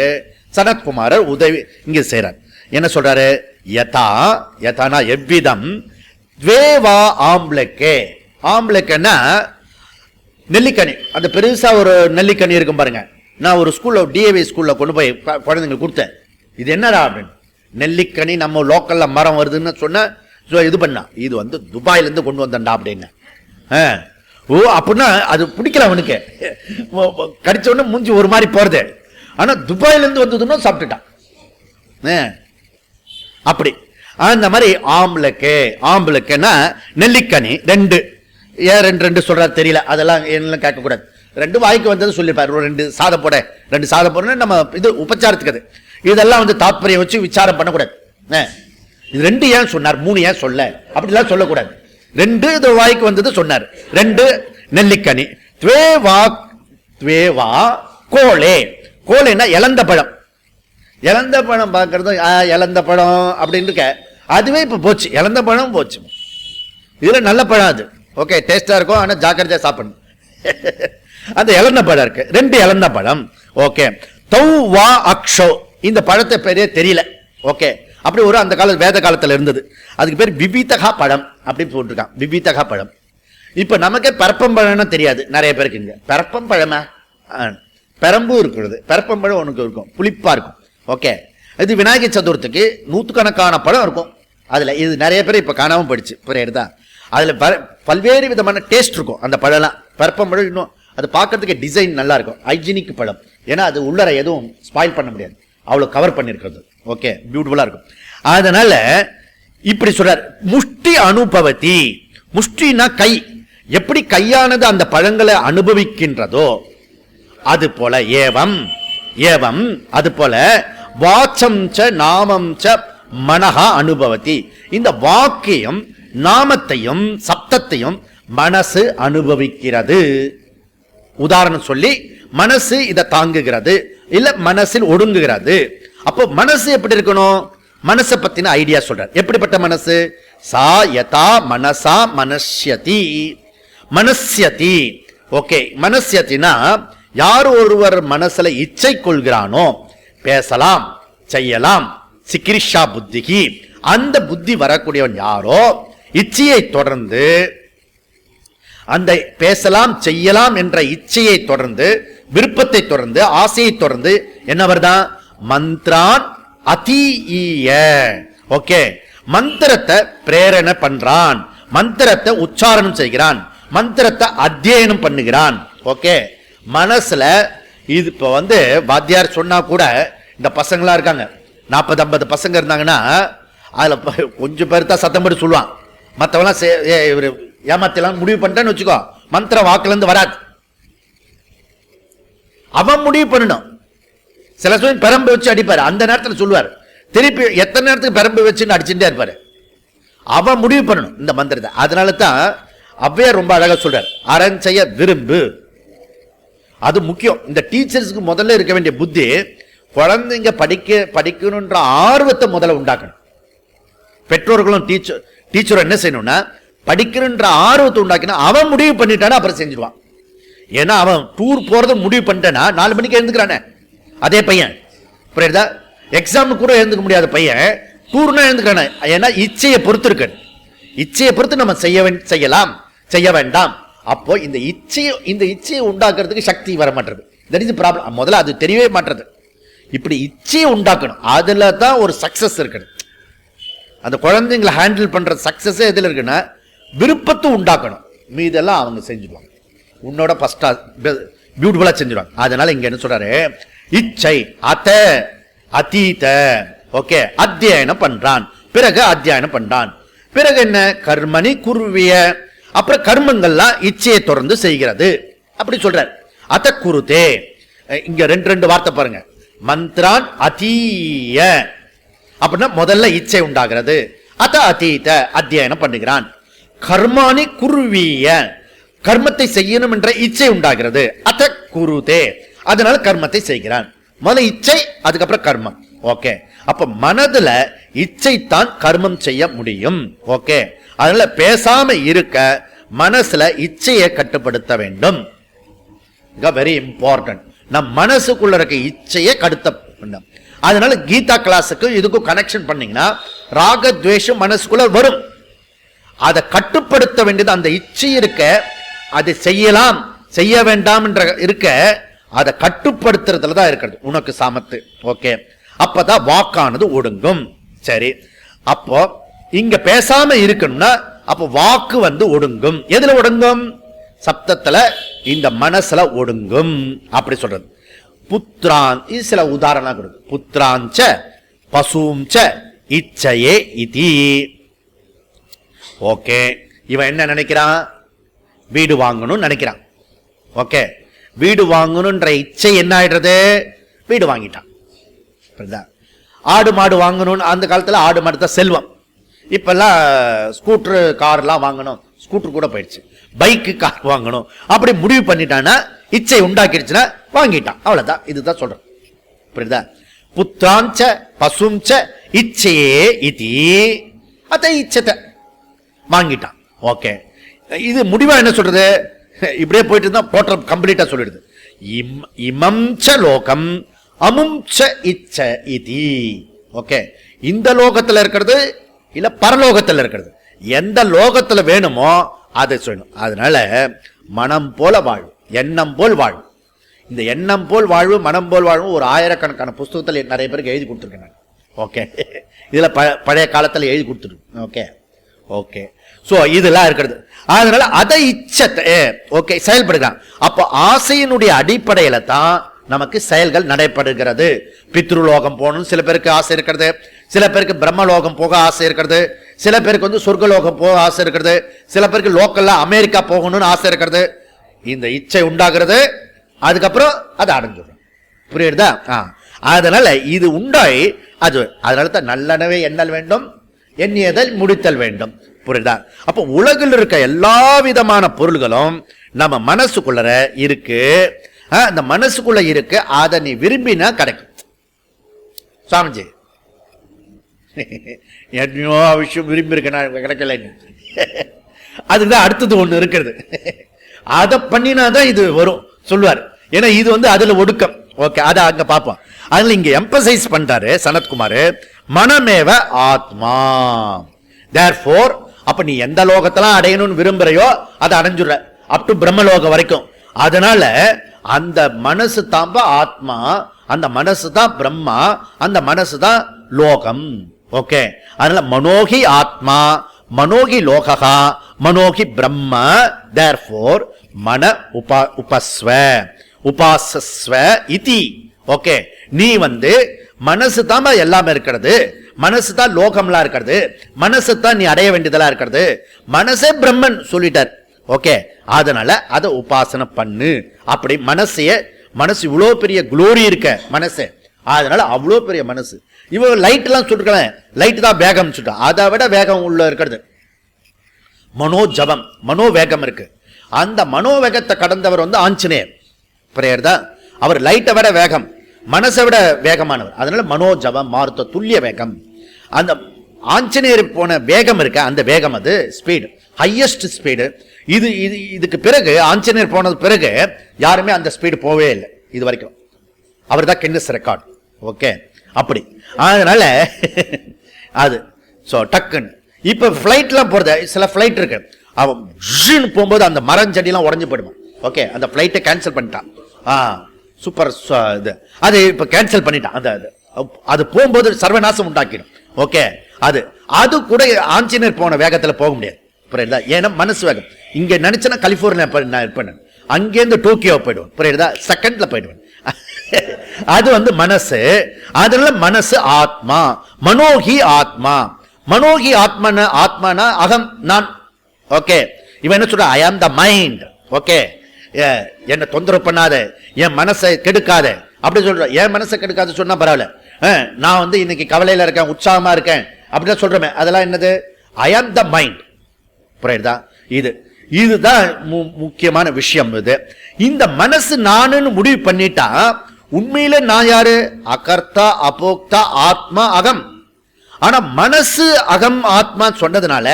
சனத்குமாரர் உதவி இங்க செய்றார். என்ன சொல்றாரு? யதானா எவ்விதம் துவேவா ஆம்லக்கே. ஆம்லக்கேன்னா நெல்லிக்கனி, அந்த பெருசா ஒரு நெல்லிக்கனி இருக்கும் பாருங்க. நான் ஒரு ஸ்கூல்ல டிஏவி ஸ்கூல்ல கொண்டு போய் குழந்தைங்களுக்கு கொடுத்தேன். இது என்னடா அப்படின்னு, நெல்லிக்கனி நம்ம லோக்கல்ல மரம் வருதுன்னு சொன்ன இது பண்ணா, இது வந்து துபாயில இருந்து கொண்டு வந்தா அப்படின்னு. ஓ, அப்படின்னா அது பிடிக்கல அவனுக்கு, கடிச்ச உடனே மூஞ்சி ஒரு மாதிரி போறது. ஆனா துபாயில இருந்து வந்ததுன்னா சாப்பிட்டுட்டான். அப்படி அந்த மாதிரி ஆம்பளுக்குன்னா நெல்லிக்கனி 2 ஏன் 2 சொல்றாரு தெரியல, அதெல்லாம் என்ன கேட்க கூடாது. 2 வாய்க்கு வந்தது சொல்லிருப்பாரு. 2 சாதம் போட 2 சாதம் போட நம்ம இது உபச்சாரத்துக்கு. அது இதெல்லாம் வந்து தாத்பரியம் வச்சு விசாரம் பண்ணக்கூடாது. இது 2 ஏன் சொன்னார், 3 ஏன் சொல்ல, அப்படிலாம் சொல்லக்கூடாது. 2 இது வாய்க்கு வந்தது சொன்னார். 2 நெல்லிக்கனி. துவேவா கோலே. கோலேன்னா இழந்த பழம். இழந்த பழம் பார்க்கறது இழந்த பழம் அப்படின்னு இருக்க, அதுவே இப்ப போச்சு, இழந்த பழம் போச்சு. இதுல நல்ல பழம் அது. ஓகே, டேஸ்டா இருக்கும், ஆனா ஜாக்கிரதையா சாப்பிடணும். அந்த இழந்த பழம் இருக்கு, 2 இழந்த பழம். ஓகே, தௌவா அக்ஷோ, இந்த பழத்தை பேரே தெரியல. ஓகே, அப்படி ஒரு அந்த கால வேத காலத்துல இருந்தது. அதுக்கு பேர் விபீதகா பழம் அப்படி போட்டிருக்கான், விபீதகா பழம். இப்ப நமக்கே பரப்பம்பழம்னா தெரியாது நிறைய பேருக்கு. இங்க பரப்பம்பழமா, பெரம்பு இருக்கிறது, பெரப்பம்பழம் உனக்கு இருக்கும், புளிப்பா இருக்கும். ஓகே, இது விநாயகர் சதுர்த்திக்கு 100கணக்கான பழம் இருக்கும் அதுல. இது நிறைய பேர் இப்ப காணாம போயிடுச்சு. புரியுதா? அதுல பல்வேறு விதமான டேஸ்ட் இருக்கும். அந்த பழம்லாம் பருப்பம்பழம் இன்னும் அது பார்க்கறதுக்கு டிசைன் நல்லா இருக்கும், ஹைஜீனிக் பழம். ஏன்னா அது உள்ளர எதுவும் ஸ்பாயில் பண்ண முடியாது, அவ்வளவு கவர் பண்ணிருக்கிறது. ஓகே, பியூட்டிஃபுல்லா இருக்கும். அதனால இப்படி சொல்றார், முஷ்டி அனுபவதி. முஷ்டினா கை, எப்படி கையானது அந்த பழங்களை அனுபவிக்கின்றதோ அது போல ஏவம் ஏவம் அது போல வாச்சம் ச நாமம் ச மனஹா அனுபவதி. இந்த வாக்கையும் நாமத்தையும் சப்தத்தையும் மனசு அனுபவிக்கிறது. உதாரணம் சொல்லி, மனசு இதை தாங்குகிறது, இல்ல மனசில் ஒடுங்குகிறது. அப்போ மனசு எப்படி இருக்கணும்? மனசை பத்தின ஐடியா சொல்றார். எப்படிப்பட்ட மனசு? சா யதா மனசா மனஸ்யதி. மனஸ்யதி, ஓகே. மனஸ்யத்தினா யார் ஒருவர் மனசுல இச்சை கொள்கிறானோ, பேசலாம் செய்யலாம், சிக்கிரிஷா புத்திகி, அந்த புத்தி வரக்கூடியவன் யாரோ, இச்சையை தொடர்ந்து, அந்த பேசலாம் செய்யலாம் என்ற இச்சையை தொடர்ந்து, விருப்பத்தை தொடர்ந்து, ஆசையை தொடர்ந்து என்னவர்தான்? மந்த்ரான் அதீய. ஓகே, மந்திரத்தை பிரேரணை பண்றான், மந்திரத்தை உச்சாரணம் செய்கிறான், மந்திரத்தை அத்தியனம் பண்ணுகிறான். ஓகே, மனசுல இது இப்ப வாத்தியார் சொன்னா கூட, இந்த பசங்களா இருக்காங்க 40-50 பசங்க இருந்தாங்கன்னா அதுல கொஞ்சம் பேர் தான் சத்தம் போட்டு சொல்லுவான், மற்றவெல்லாம் இவர் ஏமாத்தலாம் முடிவு பண்ணிட்டேன்னு வச்சுக்கோ, மந்திரம் வாக்குல இருந்து வராது. அவன் முடிவு பண்ணணும். சில சமயம் பெரம்பு வச்சு அடிப்பாரு, அந்த நேரத்தில் சொல்லுவார், திருப்பி எத்தனை நேரத்துக்கு பெரம்பு வச்சுன்னு அடிச்சுட்டே இருப்பாரு. அவன் முடிவு பண்ணணும் இந்த மந்திரத்தை. அதனால தான் அவ்வையார் ரொம்ப அழகா சொல்றார், அரண் செய்ய விரும்பு. அது முக்கியம். இந்த டீச்சர்ஸ்க்கு முதல்ல இருக்க வேண்டிய புத்தி, குழந்தைங்க படிக்கணுன்ற ஆர்வத்தை முதல்ல உண்டாக்கணும். பெற்றோர்களும் டீச்சரும் என்ன செய்யணும்னா, படிக்கணுன்ற ஆர்வத்தை உண்டாக்கினா அவன் முடிவு பண்ணிட்டானா அப்புறம் செஞ்சிருவான். ஏன்னா அவன் டூர் போறது முடிவு பண்ணிட்டானா 4 மணிக்கு எழுந்துக்கிறானே அதே பையன், புரியுதா? எக்ஸாம் கூட எழுந்துக்க முடியாத பையன் டூர்னா எழுந்துக்கிறானே. ஏன்னா இச்சையை பொறுத்து இருக்கு. இச்சையை பொறுத்து நம்ம செய்யலாம் செய்ய வேண்டாம். அப்போ இந்த இச்சையை உண்டாக்குறதுக்கு சக்தி வர மாட்டது. That is problem. முதல்ல அது தெரியவே மாட்டது. இப்படி இச்சையை உண்டாக்கணும், அதுல தான் ஒரு சக்சஸ் இருக்குது. அந்த குழந்தைங்களை ஹேண்டில் பண்ற சக்சஸ் எதுல இருக்குன்னா, விருப்பத்தை உண்டாக்கணும். மீதெல்லாம் அவங்க செஞ்சுடுவாங்க, உன்னோட ஃபர்ஸ்டா பியூட்டிஃபுல்லா செஞ்சுடுவாங்க. அதனால இங்க என்ன சொல்றாரு, இச்சை அத அதீத. ஓகே, அத்தியாயனம் பண்றான், பிறகு அத்தியாயனம் பண்றான், பிறகு என்ன, கர்மணி குருவிய, அப்புறம் கர்மங்கள்லாம் இச்சையை தொடர்ந்து செய்கிறது. அப்படி சொல்றார். அத குருதே. இங்க ரெண்டு வார்த்தை பாருங்க, மந்த்ரான் அதீய அப்படின்னா முதல்ல இச்சை உண்டாகிறது, அத அதீத அத்தியாயனம் பண்ணுகிறான். கர்மானி குருவிய, கர்மத்தை செய்யணும் என்ற இச்சை உண்டாகிறது, அத குருதே, அதனால கர்மத்தை செய்கிறான். முதல்ல இச்சை, அதுக்கப்புறம் கர்மம். ஓகே, அப்ப மனதுல இச்சை தான் கர்மம் செய்ய முடியும். ஓகே, அதனால பேசாம இருக்க மனசுல இச்சையை கட்டுப்படுத்த வேண்டும். Very important. நம் மனசுக்குள்ள இருக்க இச்சையை கடுத்த வேண்டும். அதனால கீதா கிளாஸுக்கு இதுக்கும் கனெக்ஷன் பண்ணீங்கன்னா, ராக துவேஷம் மனசுக்குள்ள வரும், அதை கட்டுப்படுத்த வேண்டியது அந்த இச்சை இருக்க, அதை செய்யலாம் செய்ய வேண்டாம் என்ற இருக்க, அதை கட்டுப்படுத்துறதுல தான் இருக்கிறது உனக்கு சாமத்து. ஓகே, அப்பதான் வாக்கானது ஒடுங்கும். சரி, அப்போ இங்க பேசாம இருக்கணும்னா அப்போ வாக்கு ஒடுங்கும். எதுல ஒடுங்கும்? சப்தத்துல, இந்த மனசுல ஒடுங்கும். அப்படி சொல்றது. புத்திரான், இது சில உதாரணம் கொடுக்கு. புத்திராஞ்ச பசூஞ்ச இச்சையே இதி. ஓகே, இவன் என்ன நினைக்கிறான்? வீடு வாங்கணும்னு நினைக்கிறான். ஓகே, வீடு வாங்கணும்ன்ற இச்சை என்ன ஆயிடுறது? வீடு வாங்கிட்டான். ஆடு மாடு வாங்கணும்னு, அந்த காலத்துல ஆடு மாடு தான் செல்வம். இப்பெல்லாம் ஸ்கூட்டரு கார்லாம் வாங்கணும், ஸ்கூட்டர் கூட போயிடுச்சு, பைக்கு கார் வாங்கணும் அப்படி முடிவு பண்ணிட்டான்னா, இச்சை உண்டாக்கிடுச்சுன்னா வாங்கிட்டான், அவ்வளவுதான். இதுதான் சொல்றேன், புரியுதா? புத்திராஞ்ச பசுஞ்ச இச்சையே இதி, அத இச்சத்தை வாங்கிட்டான். ஓகே, இது முடிவா என்ன சொல்றது? இப்படியே போயிட்டு இருந்தா டோட்டல் கம்ப்ளீட்டா சொல்லிடுது. இமம் ச லோகம் அமும் ச இச்ச இதி. ஓகே, இந்த லோகத்துல இருக்கிறது இல்ல பரலோகத்துல இருக்கிறது, எந்த லோகத்துல வேணுமோ அதை சொல்லணும். அதனால மனம் போல வாழ்வு, எண்ணம் போல் வாழ்வு. இந்த எண்ணம் போல் வாழ்வு, மனம் போல் வாழ்வு ஒரு ஆயிரக்கணக்கான புஸ்தகத்தில் நிறைய பேருக்கு எழுதி கொடுத்துருக்கேன். ஓகே, இதுல பழைய காலத்துல எழுதி கொடுத்துருக்கு. Okay okay. சோ இதெல்லாம் இருக்கிறது. அதனால அதை இச்சத்தை ஓகே செயல்படுகிறான். அப்போ ஆசையினுடைய அடிப்படையில தான் நமக்கு செயல்கள் நடைபெறுகிறது. பித்ருலோகம் போகணும் சில பேருக்கு ஆசை இருக்கிறது, சில பேருக்கு பிரம்மலோகம் போக ஆசை இருக்கிறது, சில பேருக்கு வந்து சொர்க்கலோகம் போக ஆசை இருக்கிறது, சில பேருக்கு லோக்கல்ல அமெரிக்கா போகணும்னு ஆசை இருக்கிறது. இந்த இச்சை உண்டாகிறது, அதுக்கப்புறம் அதை அடைஞ்சிடும். புரியுதா? அதனால இது உண்டாய் அது, அதனால தான் நல்லனவே எண்ணல் வேண்டும், எண்ணியதை முடித்தல் வேண்டும். புரியுதா? அப்போ உலகில் இருக்க எல்லா விதமான பொருள்களும் நம்ம மனசுக்குள்ள இருக்கு. அந்த மனசுக்குள்ள இருக்கு, அதை நீ விரும்பினா கிடைக்கும். சாமிஜி எத்தனையோ விஷயம் விரும்பி இருக்க கிடைக்கல, அதுதான் அடுத்தது ஒண்ணு இருக்கிறது. அதை பண்ணினாதான் இது வரும் சொல்லுவார். ஏன்னா இது வந்து அதுல ஒடுக்கம். ஓகே, அதை அங்க பார்ப்போம். அதுல இங்க எம்பசைஸ் பண்றாரு சனத்குமார், மனமேவ ஆத்மா. தேர்ஃபோர் அப்ப நீ எந்த லோகத்தெல்லாம் அடையணும்னு விரும்புறையோ அதை அடைஞ்சுடுற, அப் டு பிரம்மலோகம் வரைக்கும். அதனால அந்த மனசு தாம்ப ஆத்மா, அந்த மனசு தான் பிரம்மா, அந்த மனசு தான் லோகம். ஓகே, அதனால மனோகி ஆத்மா, மனோகி லோகா, மனோகி பிரம்ம. தேர்ஃபோர் மன உபஸ்வ உபாசஸ்வ இதி. ஓகே, நீ வந்து மனசு தான் எல்லாமே இருக்கிறது, மனசு தான் லோகம்லாம் இருக்கிறது, மனசு தான் நீ அடைய வேண்டியதெல்லாம் இருக்கிறது, மனசே பிரம்மன் சொல்லிட்டார். ஓகே, அதனால அதை உபாசனை பண்ணு. அப்படி மனசு இவ்வளோ பெரிய குளோரி இருக்க மனசு, அதனால அவ்வளோ பெரிய மனசு. இவ லைட் எல்லாம் சொல்லிருக்கலாம், லைட் தான் வேகம் சொல்லிட்டா, அதை விட வேகம் உள்ள இருக்கிறது மனோஜபம், மனோவேகம் இருக்கு. அந்த மனோவேகத்தை கடந்தவர் வந்து ஆஞ்சநேயர். புரியுதா? அவர் லைட்டை விட வேகம், மனசை விட வேகமானவர். அதனால மனோஜபம் மாறுத்த துல்லிய வேகம். அந்த ஆஞ்சநேயர் போன வேகம் இருக்க, அந்த வேகம் அது ஸ்பீடு, ஹையஸ்ட் ஸ்பீடு. இதுக்கு பிறகு ஆஞ்சநேயர் போனது பிறகு யாருமே அந்த ஸ்பீடு போவே இல்லை இது வரைக்கும். அவர் தான் கின்னஸ் ரெக்கார்ட். ஓகே, அப்படி. அதனால அது டக்குன்னு இப்ப பிளைட்லாம் போறது, சில பிளைட் இருக்கு, அவன் போகும்போது அந்த மரஞ்செடியெல்லாம் உடஞ்சு போயிடுவான். ஓகே, அந்த பிளைட்டை கேன்சல் பண்ணிட்டான். சூப்பர், இது அது இப்ப கேன்சல் பண்ணிட்டான். அது போகும்போது சர்வநாசம் உண்டாக்கிடும். ஓகே, அது கூட ஆஞ்சநேயர் போன வேகத்துல போக முடியாது. புரியுதா? ஏன்னா மனசு வேகம். இங்க நினைச்சனா கலிபோர்னியா நான் இருப்பேன், அங்கேருந்து டோக்கியோ போயிடுவேன். புரியுதா? செகண்ட்ல போயிடுவேன். அது வந்து மனசு. அதனால மனசு ஆத்மா, மனோகி ஆத்மா. மனோகி ஆத்மானா அகம், நான். ஓகே, இவன் என்ன சொல்ற? ஐ ஆம் த மைண்ட். ஓகே, என்ன தொந்தரவு பண்ணாத, என் மனசை கெடுக்காத அப்படி சொல்ற. என் மனசை கெடுக்காத சொன்னா பரவாயில்ல, நான் வந்து இன்னைக்கு கவலையில இருக்கேன், உற்சாகமா இருக்கேன் அப்படின்னு சொல்றமே, அதெல்லாம் என்னது? ஐ ஆம் த மைண்ட். புரியுதா? இதுதான் முக்கியமான விஷயம். இந்த மனசு நானுன்னு முடிவு பண்ணிட்டா உண்மையில நான் யாரு? அகர்த்தா அபோக்தா ஆத்மா அகம். ஆனா மனசு அகம் ஆத்மா சொன்னதுனால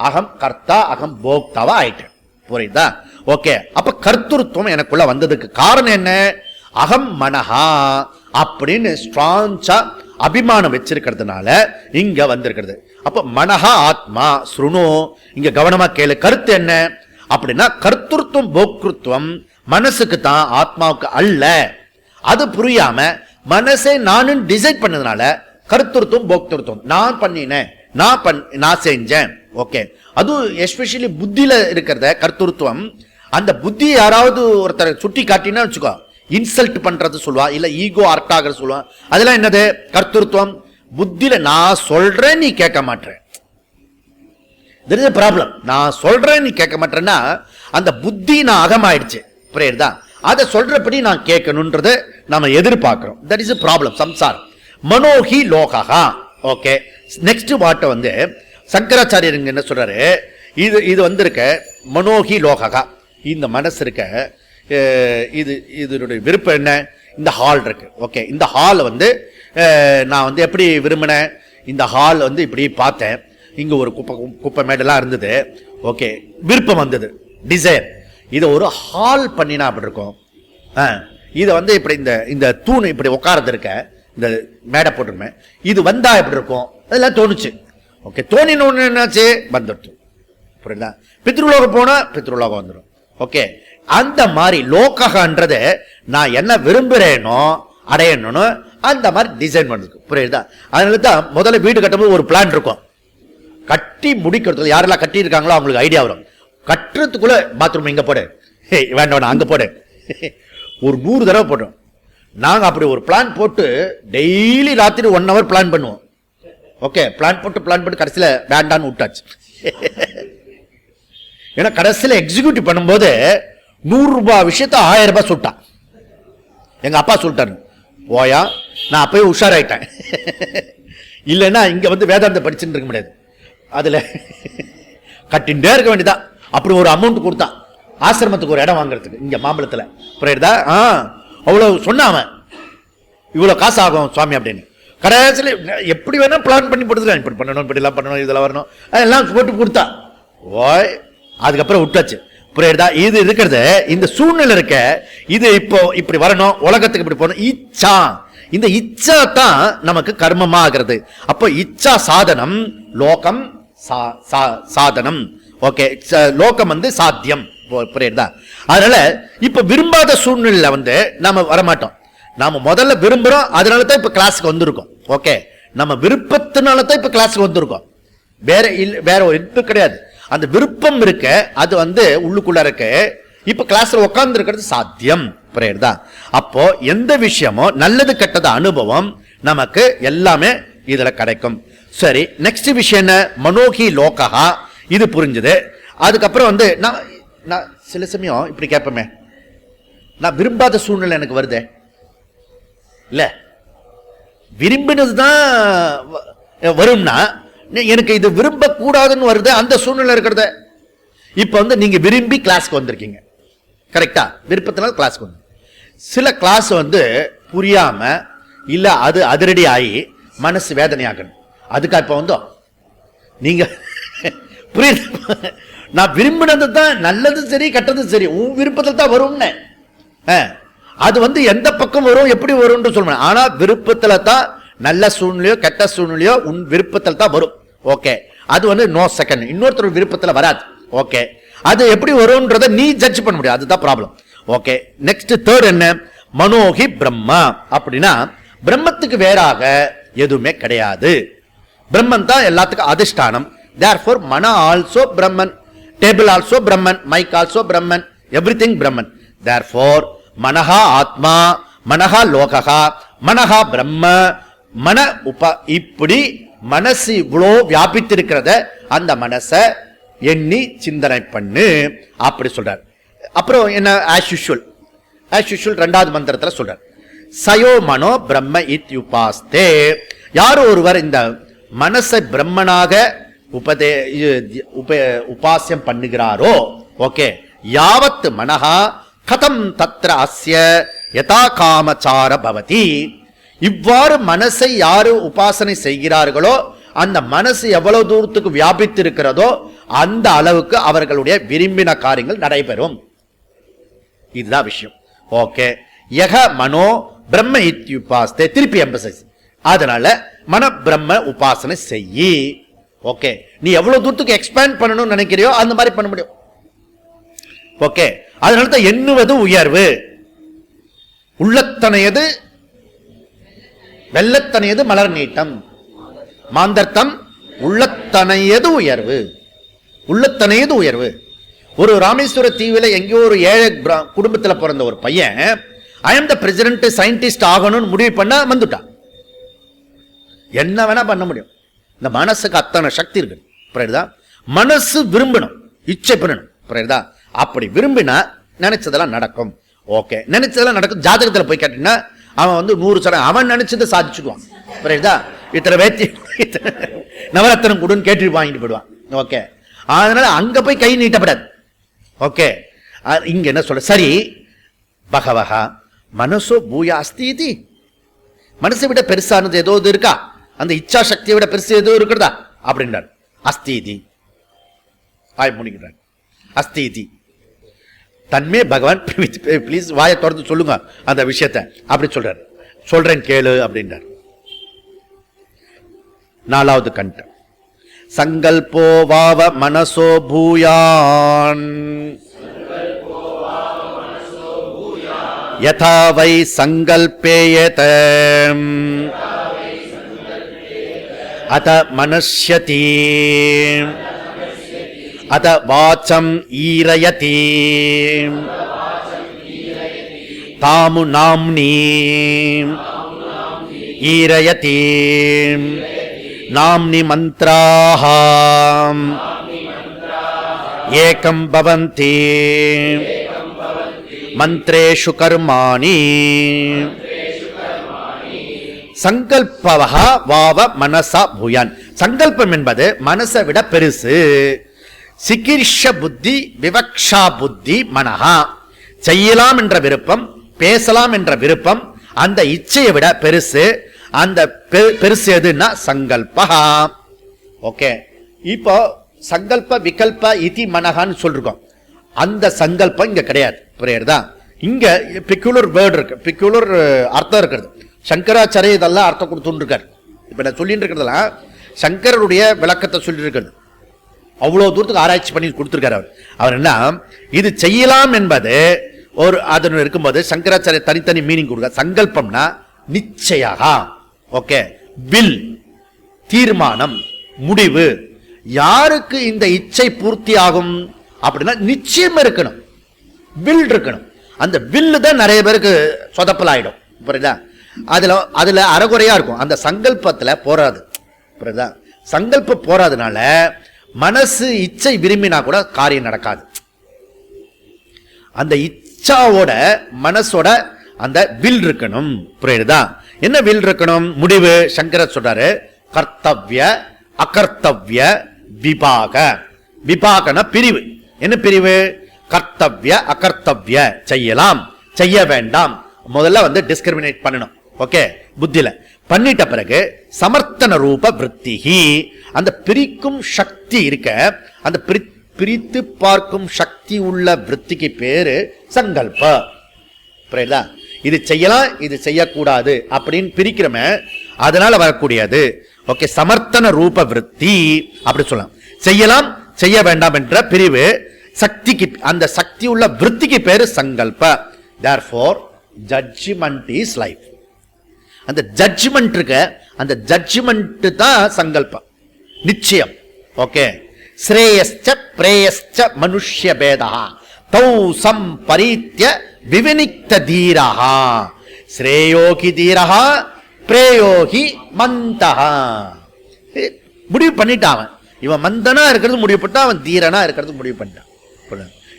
அகம் கர்த்தா அகம் போக்தாவா ஆயிட்டேன். புரியுதா? ஓகே, அப்ப கர்த்தத்துவம் எனக்குள்ள வந்ததுக்கு காரணம் என்ன? அகம் மனஹா அப்படின்னு ஸ்ட்ராங்கா அபிமானம் வச்சிருக்கிறதுனால இங்க வந்திருக்கிறது. அப்ப மனஹா ஆத்மா ஸ்ருணு, இங்க கவனமா கேளு. கருத்து என்ன அப்படின்னா, கர்த்தத்துவம் போக்திருத்துவம் மனசுக்கு தான், ஆத்மாவுக்கு அல்ல. அது புரியாம மனசே நானும் டிசைட் பண்ணதுனால கர்த்தத்துவம் போக்திருத்துவம், நான் பண்ணினேன், நான் செஞ்சேன். ஓகே, அது எஸ்பெஷலி புத்தியில இருக்கிறத கர்த்தத்துவம். அந்த புத்தி யாராவது ஒருத்தர் சுட்டி காட்டினா வச்சுக்கோ, இன்சல்ட் பண்றது சொல்லுவா, இல்ல ஈகோ அர்ட் ஆகிறது சொல்லுவா. அதெல்லாம் என்னது? கர்த்தத்துவம். புத்தியில நான் சொல்றேன் நீ கேட்க மாட்டேன், there is a problem. நான் சொல்றேன் நீ கேட்க மாட்டேன்னா அந்த புத்தி நான் அகமாயிடுச்சு. புரியுதா? அதை சொல்றபடி நான் கேட்கணும்ன்றது நம்ம எதிர்பார்க்கிறோம். That is a problem. சம்சாரம். மனோகி லோகா. ஓகே, நெக்ஸ்ட் வார்த்தை வந்து சங்கராச்சாரியர் என்ன சொல்றாரு? இது வந்து இருக்க மனோகி லோகா, இந்த மனசு இருக்க, இதனுடைய விருப்பம் என்ன? இந்த ஹால் இருக்கு. ஓகே, இந்த ஹால் வந்து நான் வந்து எப்படி விரும்பினேன்? இந்த ஹால் வந்து இப்படி பார்த்தேன், இங்க ஒரு குப்பை மேடெல்லாம் இருந்தது. ஓகே, விருப்பம் வந்தது, டிசைர். இதை ஒரு ஹால் பண்ணினா அப்படி இருக்கும். இதை வந்து இப்படி இந்த தூண் இப்படி உட்காரது இருக்க, இந்த மேடை போட்டிருமே, இது வந்தா எப்படி இருக்கும்? அதெல்லாம் தோணுச்சு. ஓகே, தோணினு என்னாச்சு? வந்துட்டு. புரியுதா? பித்ருலோகம் போனா பித்ருலோகம் வந்துடும். ஓகே, அந்த மாதிரி லோகன்றதை நான் என்ன விரும்புறேனோ அடையணும்னு அந்த மாதிரி டிசைன் பண்ணுது. புரியுதா? அதனால தான் முதல்ல வீடு கட்டும்போது ஒரு பிளான் இருக்கும். கட்டி முடிக்கிறதுல யாரெல்லாம் கட்டி இருக்காங்களோ அவங்களுக்கு ஐடியா வரும். கட்டுறதுக்குள்ள பாத்ரூம் இங்க போடு, வேண்டாம் அங்க போடு, ஒரு 100 தடவை போட்டோம். நாங்க அப்படி ஒரு பிளான் போட்டு டெய்லி ராத்திரி 1 hour பிளான் பண்ணுவோம். ஓகே, பிளான் போட்டு கடைசியில் வேண்டான்னு விட்டாச்சு. ஏன்னா கடைசியில் எக்ஸிக்யூட்டிவ் பண்ணும்போது 100 ரூபாய் விஷயத்த 1000 ரூபாய் சொல்லிட்டான். எங்க அப்பா சொல்லிட்டாரு, போயா. நான் அப்பயே உஷாராயிட்டேன். இல்லைன்னா இங்க வந்து வேதாந்த படிச்சுட்டு இருக்க முடியாது. அதுல கட்டின்டே இருக்க வேண்டியதான். அப்படி ஒரு அமௌண்ட் கொடுத்தான் ஆசிரமத்துக்கு ஒரு இடம் வாங்குறதுக்கு இங்க மாம்பழத்துல. புரியுதா? அவ்வளவு சொன்னாம இவ்வளவு காசு ஆகும் சுவாமி அப்படின்னு. கடைசியில் எப்படி வேணா பிளான் பண்ணி போட்டுக்கலாம், இப்படி பண்ணணும், இப்படிலாம் பண்ணணும், இதெல்லாம் வரணும், அதெல்லாம் போட்டு கொடுத்தா. ஓய், அதுக்கப்புறம் விட்டாச்சு. புரியுதா? இது இருக்கிறது இந்த சூழ்நிலை இருக்க, இது இப்போ இப்படி வரணும், உலகத்துக்கு இப்படி போகணும், இச்சா. இந்த இச்சா தான் நமக்கு கர்மமா ஆகிறது. அப்போ இச்சா சாதனம், லோகம் சாதனம். ஓகே, லோகம் வந்து சாத்தியம். புரியுதா? அதனால இப்ப விரும்பாத சூழ்நிலை வந்து நாம வரமாட்டோம். நாம முதல்ல விரும்புறோம், அதனால தான் இப்ப கிளாஸுக்கு வந்திருக்கோம். ஓகே, நம்ம விருப்பத்தினால தான் இப்ப கிளாஸுக்கு வந்திருக்கோம். வேற ஒரு இது கிடையாது. அந்த விருப்பம் இருக்க, அது வந்து உள்ளுக்குள்ள இருக்கு. இப்ப கிளாஸ்ல உட்கார்ந்து இருக்கிறது சாத்தியம். புரியுதா? அப்போ எந்த விஷயமோ நல்லது கெட்டது அனுபவம் நமக்கு எல்லாமே இதுல கிடைக்கும். சரி, நெக்ஸ்ட் விஷயம் என்ன? மனோகி லோகா. இது புரிஞ்சுது. அதுக்கப்புறம் வந்து நான் சில சமயம் இப்படி கேட்பமே, நான் விரும்பாத சூழ்நிலை எனக்கு வருதே இல்ல, விரும்பினதுதான் வரும்னா எனக்கு இது விரும்ப கூடாதுன்னு வருது அந்த சூழ்நிலை இருக்கிறத. இப்ப வந்து நீங்க விரும்பி கிளாஸ்க்கு வந்திருக்கீங்க, கரெக்டா? விருப்பத்தினால கிளாஸ்க்கு வந்து சில கிளாஸ் வந்து புரியாம இல்ல, அது அதிரடி ஆகி மனசு வேதனையாகணும். அதுக்கா இப்ப வந்தோம் நீங்க புரியுது? நான் விரும்பினது தான் நல்லது சரி கெட்டது சரி, உன் விருப்பத்தில் தான் வரும்னு. அது வந்து எந்த பக்கம் வரும் எப்படி வரும்னு சொல்லுவேன். ஆனா விருப்பத்துல தான் நல்ல சூழ்நிலையோ கெட்ட சூழ்நிலையோ உன் விருப்பத்தில் தான் வரும். ஓகே, அது வந்து நோ செகண்ட், இன்னொருத்தர் விருப்பத்தில் வராது. ஓகே, அது எப்படி வரும்ன்றத நீ ஜட்ஜ் பண்ண முடியாது, அதுதான் ப்ராப்ளம். ஓகே, நெக்ஸ்ட் தேர்ட் என்ன? மனோகி பிரம்மா. அப்படின்னா பிரம்மத்துக்கு வேறாக எதுவுமே கிடையாது. பிரம்மன் தான் எல்லாத்துக்கும் அதிஷ்டானம். therefore mana also brahman, table also brahman, mic also brahman, everything brahman. therefore manaha atma, manaha lokaha, manaha brahma, மன இப்படி மனசு இவ்வளோ வியாபித்திருக்கிறத அந்த மனசை எண்ணி சிந்தனை பண்ணு அப்படி சொல்றார். அப்புறம் என்ன? as usual இரண்டாவது மந்திரத்துல சொல்றார், சயோ மனோ பிரம்ம இத்யுபாஸ்தே. யார் ஒருவர் இந்த மனசை பிரம்மனாக உபாசியம் பண்ணுகிறாரோ, ஓகே, யாவத் மனஹா கதம் தத்ர அஸ்ய யதா காமச்சார பவதி. இவ்வாறு மனசை யாரு உபாசனை செய்கிறார்களோ அந்த மனசு எவ்வளவு தூரத்துக்கு வியாபித்திருக்கிறதோ அந்த அளவுக்கு அவர்களுடைய விரும்பின காரியங்கள் நடைபெறும். இதுதான் விஷயம். ஓகே, யக மனோ பிரம்ம இத்யுபாஸ்தே. திருப்பி எம்பசைஸ். அதனால மன பிரம்ம உபாசனை செய்யி. ஓகே, நீ எவ்வளவு தூரத்துக்கு எக்ஸ்பேண்ட் பண்ணணும்னு நினைக்கிறியோ அந்த மாதிரி பண்ண முடியும். ஓகே, அதனால தான் எண்ணுவது உயர்வு. உள்ளத்தனையது வெள்ளத்தனையது மலர் நீட்டம், மாந்தர்த்தம் உள்ளத்தனையது உயர்வு. உள்ளத்தனையது உயர்வு. ஒரு ராமேஸ்வர தீவுல எங்கேயோ ஒரு ஏழை குடும்பத்தில் பிறந்த ஒரு பையன் I am the president scientist ஆகணும்னு முடிவு பண்ண வந்துட்டான். என்ன வேணா பண்ண முடியும். இந்த மனசுக்கு அத்தனை சக்தி இருக்கு. புரியுதா? மனசு விரும்பணும், இச்சை பண்ணணும். புரியுதா? அப்படி விரும்பினா நினைச்சதெல்லாம் நடக்கும். ஓகே, நினைச்சதெல்லாம் நடக்கும். ஜாதகத்தில் போய் கேட்டீங்கன்னா அவன் வந்து 100 சடம் அவன் நினைச்சதை சாதிச்சுடுவான். புரியுதா? இத்தனை வேத்தி நவரத்தனம் கொடுன்னு கேட்டு வாங்கிட்டு போயிடுவான். ஓகே, அதனால அங்க போய் கை நீட்டப்படாது. ஓகே, இங்க என்ன சொல்ற? சரி, பகவஹா மனசோ பூயா அஸ்தி இது. மனசை விட பெருசானது ஏதோ இருக்கா? அந்த இச்சா சக்தியை விட பெருசு ஏதோ இருக்கிறதா அப்படின்றார். அஸ்திதி வாய் முடிக்கிறார். அஸ்திதி தன்மே பகவான் பிளீஸ் வாயை திறந்து சொல்லுங்க அந்த விஷயத்தை அப்படி சொல்றார். சொல்றேன் கேளு அப்படின்றார். 4வது கண்டம். சங்கல்போ வாவ மனசோ பூயான் யதா வை சங்கல்பேயத அத மனஸ்யதி அத வாச்சம் ஈரயதி தாமு நாம்னி ஈரயதி நாம்னி மந்த்ராஹ ஏகம் பவந்தி மந்த்ரேஷு கர்மாணி சங்கல்பவஹ வாவ மனசா பூயான். சங்கல்பம் என்பது மனசை விட பெருசு. சிகிர்ஷ புத்தி விவக்ஷா புத்தி மனஹா. செய்யலாம் என்ற விருப்பம், பேசலாம் என்ற விருப்பம் அந்த இச்சையை விட பெருசு. அந்த பெருசு எதுன்னா சங்கல்பஹா. ஓகே, இப்போ சங்கல்ப விகல்ப இதி மனஹான்னு சொல்லிருக்கோம். அந்த சங்கல்பம் இங்க கிடையாது. புரியுறதா? இங்க பிக்குலர் வேர்டு இருக்கு, பிக்குலர் அர்த்தம் இருக்கிறது. சங்கராச்சாரிய இதெல்லாம் அர்த்தம் கொடுத்துட்டு இருக்காரு. இப்ப நான் சொல்லிட்டு இருக்கிறதெல்லாம் சங்கரருடைய விளக்கத்தை சொல்லிட்டு இருக்கிறது. அவ்வளவு தூரத்துக்கு ஆராய்ச்சி பண்ணி கொடுத்திருக்காரு அவர். அவர் என்ன, இது செய்யலாம் என்பது ஒரு அதன் இருக்கும்போது சங்கராச்சாரிய தனித்தனி மீனிங் கொடுக்க. சங்கல்பம்னா நிச்சயா, ஓகே, வில், தீர்மானம், முடிவு. யாருக்கு இந்த இச்சை பூர்த்தி ஆகும் அப்படின்னா நிச்சயம் இருக்கணும், வில் இருக்கணும். அந்த வில்லு தான் நிறைய பேருக்கு சொதப்பல் ஆயிடும். புரியுதா? அதுல அறகுறையா இருக்கும். அந்த சங்கல்பத்துல போராது. புரியுதா? சங்கல்பம் போராதுனால மனசு இச்சை விரும்பினா கூட காரியம் நடக்காது. அந்த இச்சாவோட மனசோட அந்த வில் இருக்கணும். புரியுதா? என்ன வில் இருக்கணும்? முடிவு. சங்கரர் சொல்றாரு கர்த்தவ்ய அகர்த்தவ்ய விபாக. விபாகன பிரிவு. என்ன பிரிவு? கர்த்தவ்ய அகர்த்தவ்ய, செய்யலாம் செய்ய வேண்டாம். முதல்ல டிஸ்கிரிமினேட் பண்ணணும். ஓகே, புத்தியில பண்ணிட்ட பிறகு சமர்த்தன ரூப விருத்திஹி, அந்த பிரிக்கும் சக்தி இருக்க, அந்த பிரித்து பார்க்கும் சக்தி உள்ள விருத்திக்கு பேரு சங்கல்ப. புரியுதா? இது செய்யலாம் இது செய்யக்கூடாது அப்படின்னு பிரிக்கிறோமே, அதனால வரக்கூடியது. ஓகே, சமர்த்தன ரூப விருத்தி அப்படி சொல்லலாம். செய்யலாம் செய்ய வேண்டாம் என்ற பிரிவு சக்திக்கு, அந்த சக்தி உள்ள விருத்திக்கு பேரு சங்கல்ப. therefore judgment is life. அந்த ஜட்ஜ்மெண்ட் இருக்க, அந்த ஜட்ஜ்மெண்ட் தான் சங்கல்பம், நிச்சயம். ஓகே, ஸ்ரேயஸ்ச பிரேயஸ்ச மனுஷ்ய பேதா தௌ சம்பரீத்ய விவினிக்த தீரஹ. ஸ்ரேயோகி தீரஹ பிரேயோகி மந்தஹ. முடிவு பண்ணிட்டான் அவன். இவன் மந்தனா இருக்கிறது முடிவு பண்ணிட்டான், அவன் தீரனா இருக்கிறது முடிவு பண்ணிட்டான்.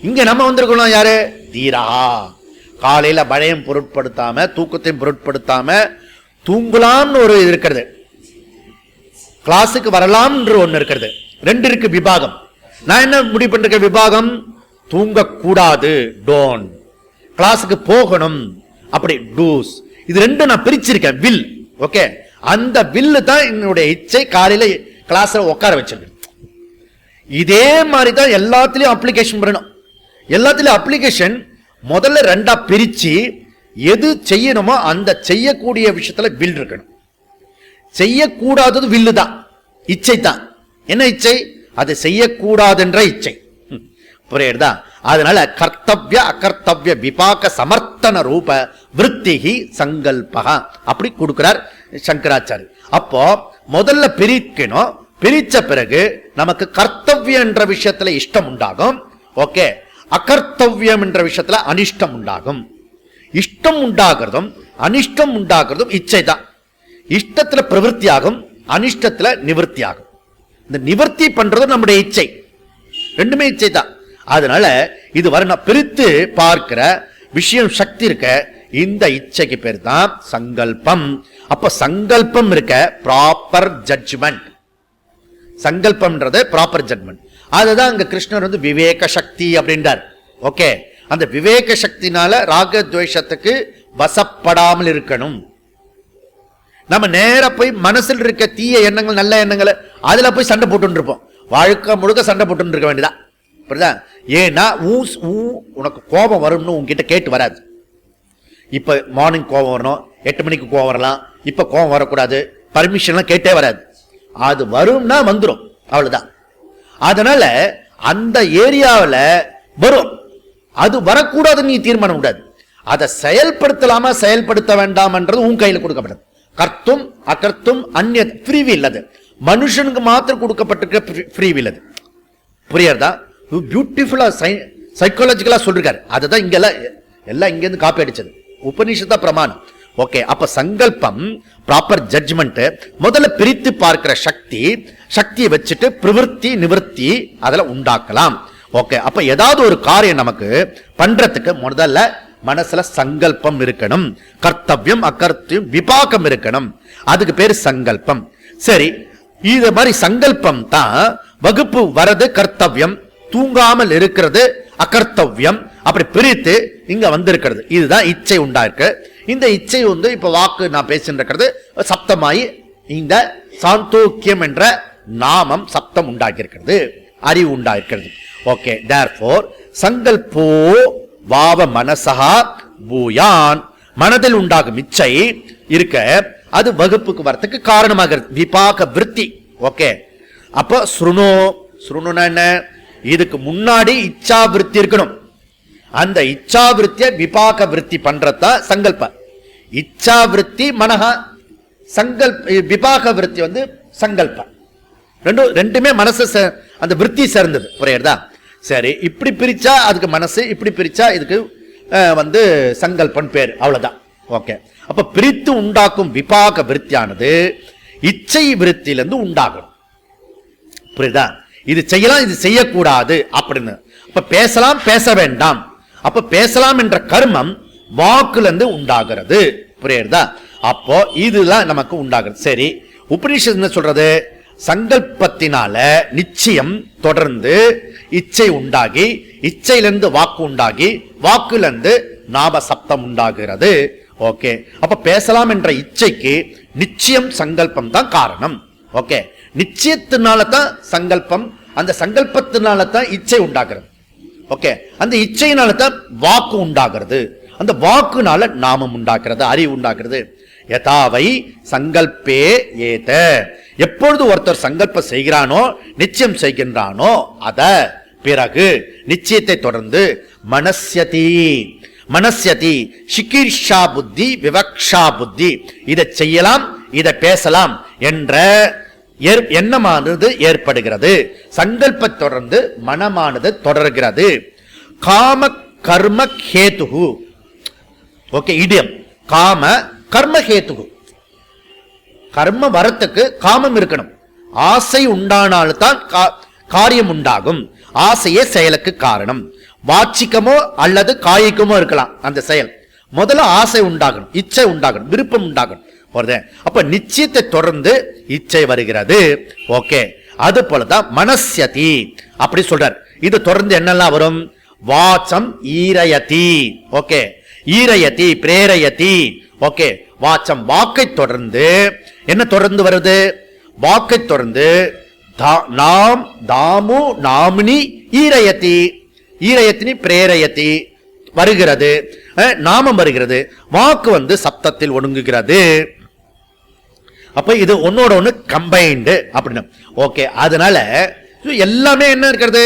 இங்க நம்ம வந்திருக்கணும் யாரு? தீரா. காலையில பயம் பொருட்படுத்தாம, தூக்கத்தையும் பொருட்படுத்தாம தூங்கலாம்னு ஒரு இருக்கிறது, கிளாஸுக்கு வரலாம் ஒன்னு இருக்கிறது. ரெண்டு இருக்கு விபாகம். நான் என்ன முடிவு பண்ற விபாகம்? தூங்க கூடாது, டோன்ட். கிளாஸுக்கு போகணும், அப்படி டூஸ். இது ரெண்டும் நான் பிரிச்சிருக்கேன், வில். ஓகே, அந்த வில்லு தான் என்னுடைய இச்சை. காலையில கிளாஸ்ல உட்கார வச்சிருக்கேன். இதே மாதிரி தான் எல்லாத்திலையும் அப்ளிகேஷன் பண்ணணும். எல்லாத்திலையும் அப்ளிகேஷன் முதல்ல ரெண்டா பிரிச்சு எது செய்யணுமோ அந்த செய்யக்கூடிய விஷயத்துல வில் இருக்கணும். செய்யக்கூடாதது வில்லு தான், இச்சை தான். என்ன இச்சை? அது செய்யக்கூடாதுன்ற இச்சை. புரியுதா? அதனால கர்த்தவ்ய அகர்த்தவ்ய விபாக சமர்த்தன ரூப விருத்திஹி சங்கல்பக அப்படி கொடுக்கிறார் சங்கராச்சாரி. அப்போ முதல்ல பிரிக்கணும். பிரிச்ச பிறகு நமக்கு கர்த்தவ்யம் என்ற விஷயத்துல இஷ்டம் உண்டாகும். ஓகே, அகர்த்தவ்யம் என்ற விஷயத்துல அனிஷ்டம் உண்டாகும். இஷ்டம் உண்டாகிறதும் அனிஷ்டம் உண்டாகிறதும் இச்சை தான். இஷ்டத்துல பிரவருத்தி ஆகும், அனிஷ்டத்துல நிவர்த்தி ஆகும். இந்த நிவர்த்தி பண்றதும் நம்முடைய இச்சை, ரெண்டுமே இச்சை தான். அதனால இது வர பிரித்து பார்க்கிற விஷயம் சக்தி இருக்க, இந்த இச்சைக்கு பேர் தான் சங்கல்பம். அப்ப சங்கல்பம் இருக்க ப்ராப்பர் ஜட்ஜ்மெண்ட். சங்கல்பம்ன்றது ப்ராப்பர் ஜட்ஜ்மெண்ட். அதுதான் அங்க கிருஷ்ணர் விவேக சக்தி அப்படின்றார். ஓகே, அந்த விவேக சக்தினால ராகத்வேஷத்துக்கு வசப்படாமல் இருக்கணும். நம்ம நேர போய் மனசில் இருக்க தீய எண்ணங்கள் நல்ல எண்ணங்களை அதுல போய் சண்டை போட்டு இருப்போம். வாழ்க்கை முழுக்க சண்டை போட்டு இருக்க வேண்டியதான். புரியுதா? ஏன்னா உனக்கு கோபம் வரும்னு உங்ககிட்ட கேட்டு வராது. இப்ப மார்னிங் கோபம் வரணும், 8 மணிக்கு கோபம் வரலாம், இப்ப கோபம் வரக்கூடாது, பர்மிஷன்லாம் கேட்டே வராது. அது வரும்னா வந்துடும், அவ்வளவுதான். அதனால அந்த ஏரியாவில் வரும், அது வரக்கூடாதுன்னு நீ தீர்மானம் கூடாது. அதை செயல்படுத்தலாமா செயல்படுத்த வேண்டாம்ன்றது உன் கையில் கொடுக்கப்படாது. கர்த்தும் அகர்த்தும் அந்நிய ஃப்ரீவில் அது மனுஷனுக்கு மாத்திரம் கொடுக்கப்பட்டிருக்க ஃப்ரீ வில் அது. புரியுறதா? பியூட்டிஃபுல்லா சைக்காலஜிக்கலா சொல்றாரு. அதுதான் இங்கெல்லாம் எல்லாம் இங்கேருந்து காப்பி அடிச்சது. உபனிஷத்தா பிரமாணம். ஓகே, அப்ப சங்கல்பம் ப்ராப்பர் ஜட்ஜ்மெண்ட். முதல்ல பிரித்து பார்க்கிற சக்தியை வச்சுட்டு பிரவிற்த்தி நிவர்த்தி அதில் உண்டாக்கலாம். ஓகே, அப்ப ஏதாவது ஒரு காரியம் நமக்கு பண்றதுக்கு முதல்ல மனசுல சங்கல்பம் இருக்கணும். கர்த்தவியம் அகர்த்தியம் விபாகம் இருக்கணும். அதுக்கு பேரு சங்கல்பம். சரி, இது மாதிரி சங்கல்பம் தான் வகுப்பு வரது கர்த்தவியம், தூங்காமல் இருக்கிறது அகர்த்தவியம், அப்படி பிரித்து இங்க வந்திருக்கிறது. இதுதான் இச்சை உண்டாயிருக்கு. இந்த இச்சை வந்து இப்ப வாக்கு நான் பேசின்றது சப்தமாயி இந்த சாந்தோக்கியம் என்ற நாமம் சப்தம் உண்டாக்கி இருக்கிறது, அறிவு உண்டாயிருக்கிறது. ஓகே, தேர்ஃபோர் சங்கல்போ வாவ மனசா பூயான், மனதில் உண்டாகும் இச்சை இருக்க அது வகுப்புக்கு வரத்துக்கு காரணமாக விபாக விருத்தி. ஓகே, அப்ப ஸ்ருணுனா என்ன? இதுக்கு முன்னாடி இச்சா விருத்தி இருக்கணும். அந்த இச்சா விருத்திய விபாக விருத்தி பண்றதா சங்கல்ப. இச்சா விருத்தி மனஹா, சங்கல்ப விபாக விருத்தி வந்து சங்கல்ப. ரெண்டுமே மனசு அந்த விருத்தி சேர்ந்தது. புரியுறதா? சரி, இப்படி பிரிச்சா அதுக்கு மனசு, இப்படி பிரிச்சா இதுக்கு வந்து சங்கல்பன் பேர். அவ்வளவுதான். ஓகே, அப்ப பிரித்து உண்டாக்கும் விபாக விருத்தியானது இச்சை விருத்தியிலிருந்து உண்டாகும். புரியுதா? இது செய்யலாம், இது செய்யக்கூடாது அப்படின்னு. அப்ப பேசலாம், பேச வேண்டாம். அப்ப பேசலாம் என்ற கர்மம் வாக்குல இருந்து உண்டாகிறது. புரியுதா? அப்போ இதுதான் நமக்கு உண்டாகிறது. சரி, உபனிஷத் என்ன சொல்றது? சங்கல்பத்தினால நிச்சயம் தொடர்ந்து இச்சை உண்டாகி, இச்சையிலிருந்து வாக்கு உண்டாகி, வாக்குலிருந்து நாம சப்தம் உண்டாகிறது. ஓகே, அப்ப பேசலாம் என்ற இச்சைக்கு நிச்சயம் சங்கல்பம் தான் காரணம். ஓகே, நிச்சயத்தினால தான் சங்கல்பம், அந்த சங்கல்பத்தினால தான் இச்சை உண்டாகிறது. ஓகே, அந்த இச்சையினால தான் வாக்கு உண்டாகிறது, அந்த வாக்குனால நாமம் உண்டாகிறது, அறிவு உண்டாகிறது. யதாவை சங்கல்பே ஏத, எப்பொழுது ஒருத்தர் சங்கல்பம் செய்கிறானோ, நிச்சயம் செய்கின்றானோ, அத பிறகு நிச்சயத்தை தொடர்ந்து மனஸ்யதி சிகீர்ஷா புத்தி விவக்ஷா புத்தி, இதை செய்யலாம், இதை பேசலாம் என்ற எண்ணமானது ஏற்படுகிறது. சங்கல்ப தொடர்ந்து மனமானது தொடர்கிறது. காம கர்ம கேதுகு. ஓகே, இடியம் காம கர்ம கேதுகு. கர்ம வரத்துக்கு காமம் இருக்கணும். ஆசை உண்டானால்தான் காரியம் உண்டாகும். ஆசையே செயலுக்கு காரணம். வாச்சிக்கமோ அல்லது காய்கமோ இருக்கலாம் அந்த செயல். முதல்ல ஆசை உண்டாகணும், இச்சை உண்டாகணும், விருப்பம் உண்டாகணும். அப்ப நிச்சயத்தை தொடர்ந்து இச்சை வருகிறது. ஓகே, அது போலதான் மனஸ்யதி அப்படி சொல்றார். இது தொடர்ந்து என்னெல்லாம் வரும்? வாச்சம் ஈரயதி. ஓகே, ஈரயதி பிரேரயதி. ஓகே, வாச்சம் வாக்கை தொடர்ந்து என்ன தொடர்ந்து வருது? வாக்கை தொடர்ந்து நாம் தாமு நாமினி ஈரயதி, ஈரயத்தினி பிரேரயதி வருகிறது, நாமம் வருகிறது. வாக்கு வந்து சப்தத்தில் ஒடுங்குகிறது. அப்ப இது ஒன்னோட ஒண்ணு கம்பைன்டு அப்படின்னு. ஓகே, அதனால எல்லாமே என்ன இருக்கிறது?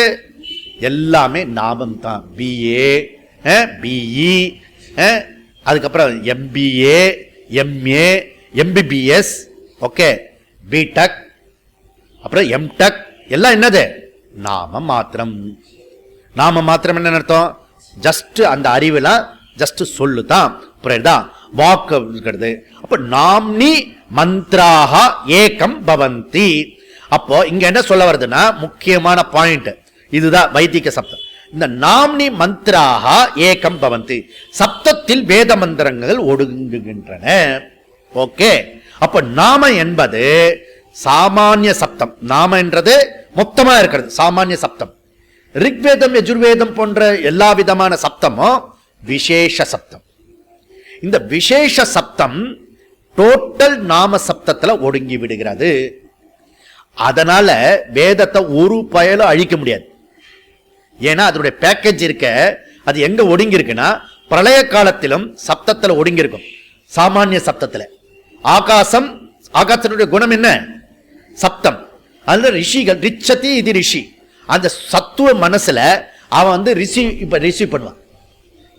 எல்லாமே நாமம் தான். பிஏ, பிஇ, அதுக்கப்புறம் MBA, MA, MBBS, okay, BTech, அப்புறம் எம்டெக், எல்லாம் என்னது? நாம மாத்திரம். நாம மாத்திரம் என்ன அர்த்தம்? ஜஸ்ட் அந்த அறிவுலாம் ஜஸ்ட் சொல்லுதான். புரியுதா? வாக்கு இருக்கிறது. அப்ப நாம்னி மந்த்ராக ஏகம் பவந்தி. அப்போ இங்க என்ன சொல்ல வருதுன்னா, முக்கியமான பாயிண்ட் இதுதான் வைதிக சப்தம். இந்த நாம்னி மந்த்ராக ஏகம் பவந்தி, சப்தத்தில் வேத மந்திரங்கள் ஒடுங்குகின்றன. ஓகே, அப்ப நாம என்பது சாமானிய சப்தம். நாம என்றது மொத்தமா இருக்கிறது சாமானிய சப்தம். ரிக்வேதம் யஜுர்வேதம் போன்ற எல்லா விதமான சப்தமும் விசேஷ சப்தம். இந்த விசேஷ சப்தம் டோட்டல் நாம சப்தத்துல ஒடுங்கி விடுகிறது. அதனால வேதத்தை ஒரு பயலும் அழிக்க முடியாது. ஏன்னா அதனுடைய பேக்கேஜ் இருக்க, அது எங்க ஒடுங்கி இருக்குன்னா பிரளய காலத்திலும் சப்தத்துல ஒடுங்கி இருக்கும். சாமானிய சப்தத்துல ஆகாசம், ஆகாசனுடைய குணம் என்ன? சப்தம். அதுல ரிஷிகள் ரிச்சதி, இது ரிஷி. அந்த சத்துவ மனசுல அவன் வந்து ரிசீவ் பண்ணுவான்.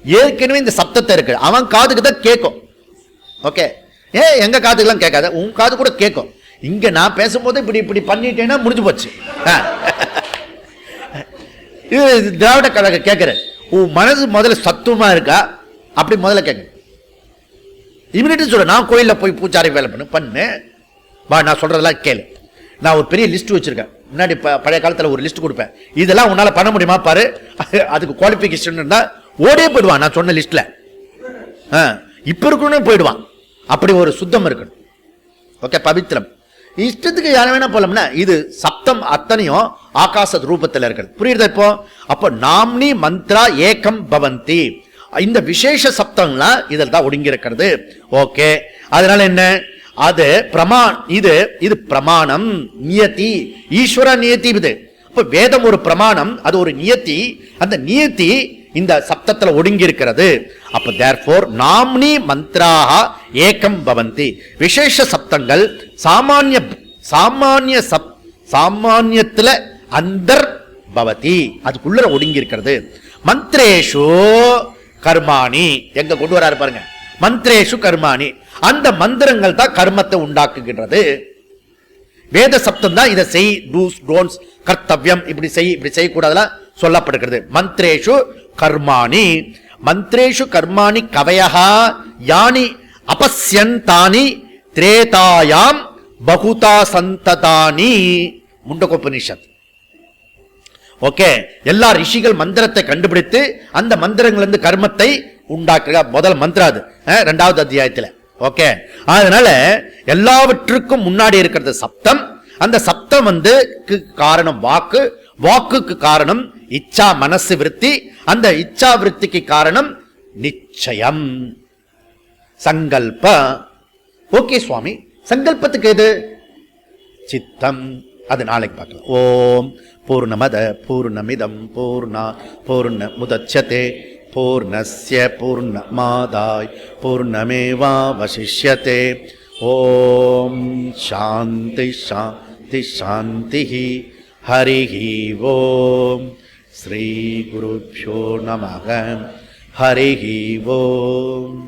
ஏற்கனவே இந்த சப்தத்தை இருக்கு, அவன் காதுக்கு தான் கேட்கும். ஓகே, எங்க காதுக்கெல்லாம் கேட்காத, உன் காது கூட கேட்கும். இங்க நான் பேசும்போது இப்படி இப்படி பண்ணிட்டேன்னா முடிஞ்சு போச்சு. இது திராவிட கழக கேட்கிற உன் மனசு முதல்ல சத்துவமா இருக்கா அப்படி முதல்ல கேட்க. இமிடியேட் சொல்ல நான் கோயிலில் போய் பூச்சாரி வேலை பண்ணு வா, நான் சொல்றதெல்லாம் கேளு. நான் ஒரு பெரிய லிஸ்ட் வச்சிருக்கேன். முன்னாடி பழைய காலத்தில் ஒரு லிஸ்ட் கொடுப்பேன். இதெல்லாம் உன்னால பண்ண முடியுமா பாரு. அதுக்கு குவாலிஃபிகேஷன் இருந்தா ஓடே போயிடுவான். நான் சொன்ன லிஸ்ட்ல இப்ப இருக்கணும் போயிடுவான். அப்படி ஒரு சுத்தம் இருக்கணும். ஓகே, பவித்திரம். இஷ்டத்துக்கு யார வேணா போலம்னா இது சப்தம் அத்தனையும் ஆகாச ரூபத்தில் இருக்கிறது. புரியுதா இப்போ? அப்போ நாம்னி மந்த்ரா ஏகம் பவந்தி. இந்த விசேஷ சப்தம்லாம் இதில் தான் ஒடுங்கி இருக்கிறது. ஓகே, அதனால என்ன? அது இது பிரமாணம், நியதி, ஈஸ்வர நியதி. இது இப்ப வேதம் ஒரு பிரமாணம், அது ஒரு நியதி. அந்த நியதி இந்த சப்தத்தில் ஒடுங்கி இருக்கிறது. அப்ப தேர்ஃபோர் நாம்னி மந்த்ராஹ ஏகம் பவந்தி. விசேஷ சப்தங்கள் சாமானியத்துல அந்தர் பவதி, அதுக்குள்ள ஒடுங்கி இருக்கிறது. மந்த்ரேஷு கர்மாணி எங்க கொண்டு வராரு பாருங்க. மந்த்ரேஷு கர்மாணி, அந்த மந்திரங்கள் தான் கர்மத்தை உண்டாக்குகின்றது. வேத சப்தம் தான் இதை செய், டூஸ் டோன்ஸ், கர்த்தவ்யம், இப்படி செய்யக்கூடாதுலாம் சொல்லப்படுகிறது. மந்த்ரேஷு கர்மாணி, மந்த்ரேஷு கர்மாணி கவயஹா யானி அபஸ்யந்தானி திரேதாயாம் பகுதா சந்ததானி. முண்டகோபனிஷத். ஓகே, எல்லா ரிஷிகள் மந்திரத்தை கண்டுபிடித்து அந்த மந்திரங்கள் இருந்து கர்மத்தை உண்டாக்குற முதல் மந்திரம் அது 2வது அத்தியாயத்தில். ஓகே, அதனால எல்லாவற்றுக்கும் முன்னாடி இருக்கிறது சப்தம். அந்த சப்தம் காரணம் வாக்கு, வாக்குக்கு காரணம் இச்சா மனசு விருத்தி, அந்த இச்சா விருத்திக்கு காரணம் நிச்சயம், சங்கல்ப. ஓகே சுவாமி, சங்கல்பத்துக்கு எது? சித்தம். அது நாளைக்கு பார்க்கலாம். ஓம் பூர்ணமத பூர்ணமிதம் பூர்ணா பூர்ணமுதச்யதே பூர்ணஸ்ய பூர்ணமாதாய் பூர்ணமேவாவசிஷ்யதே. ஓம் சாந்தி சாந்தி சாந்தி. ஹரிஹி ஓம். ஸ்ரீ குருப்யோ நமக. ஹரிஹி ஓம்.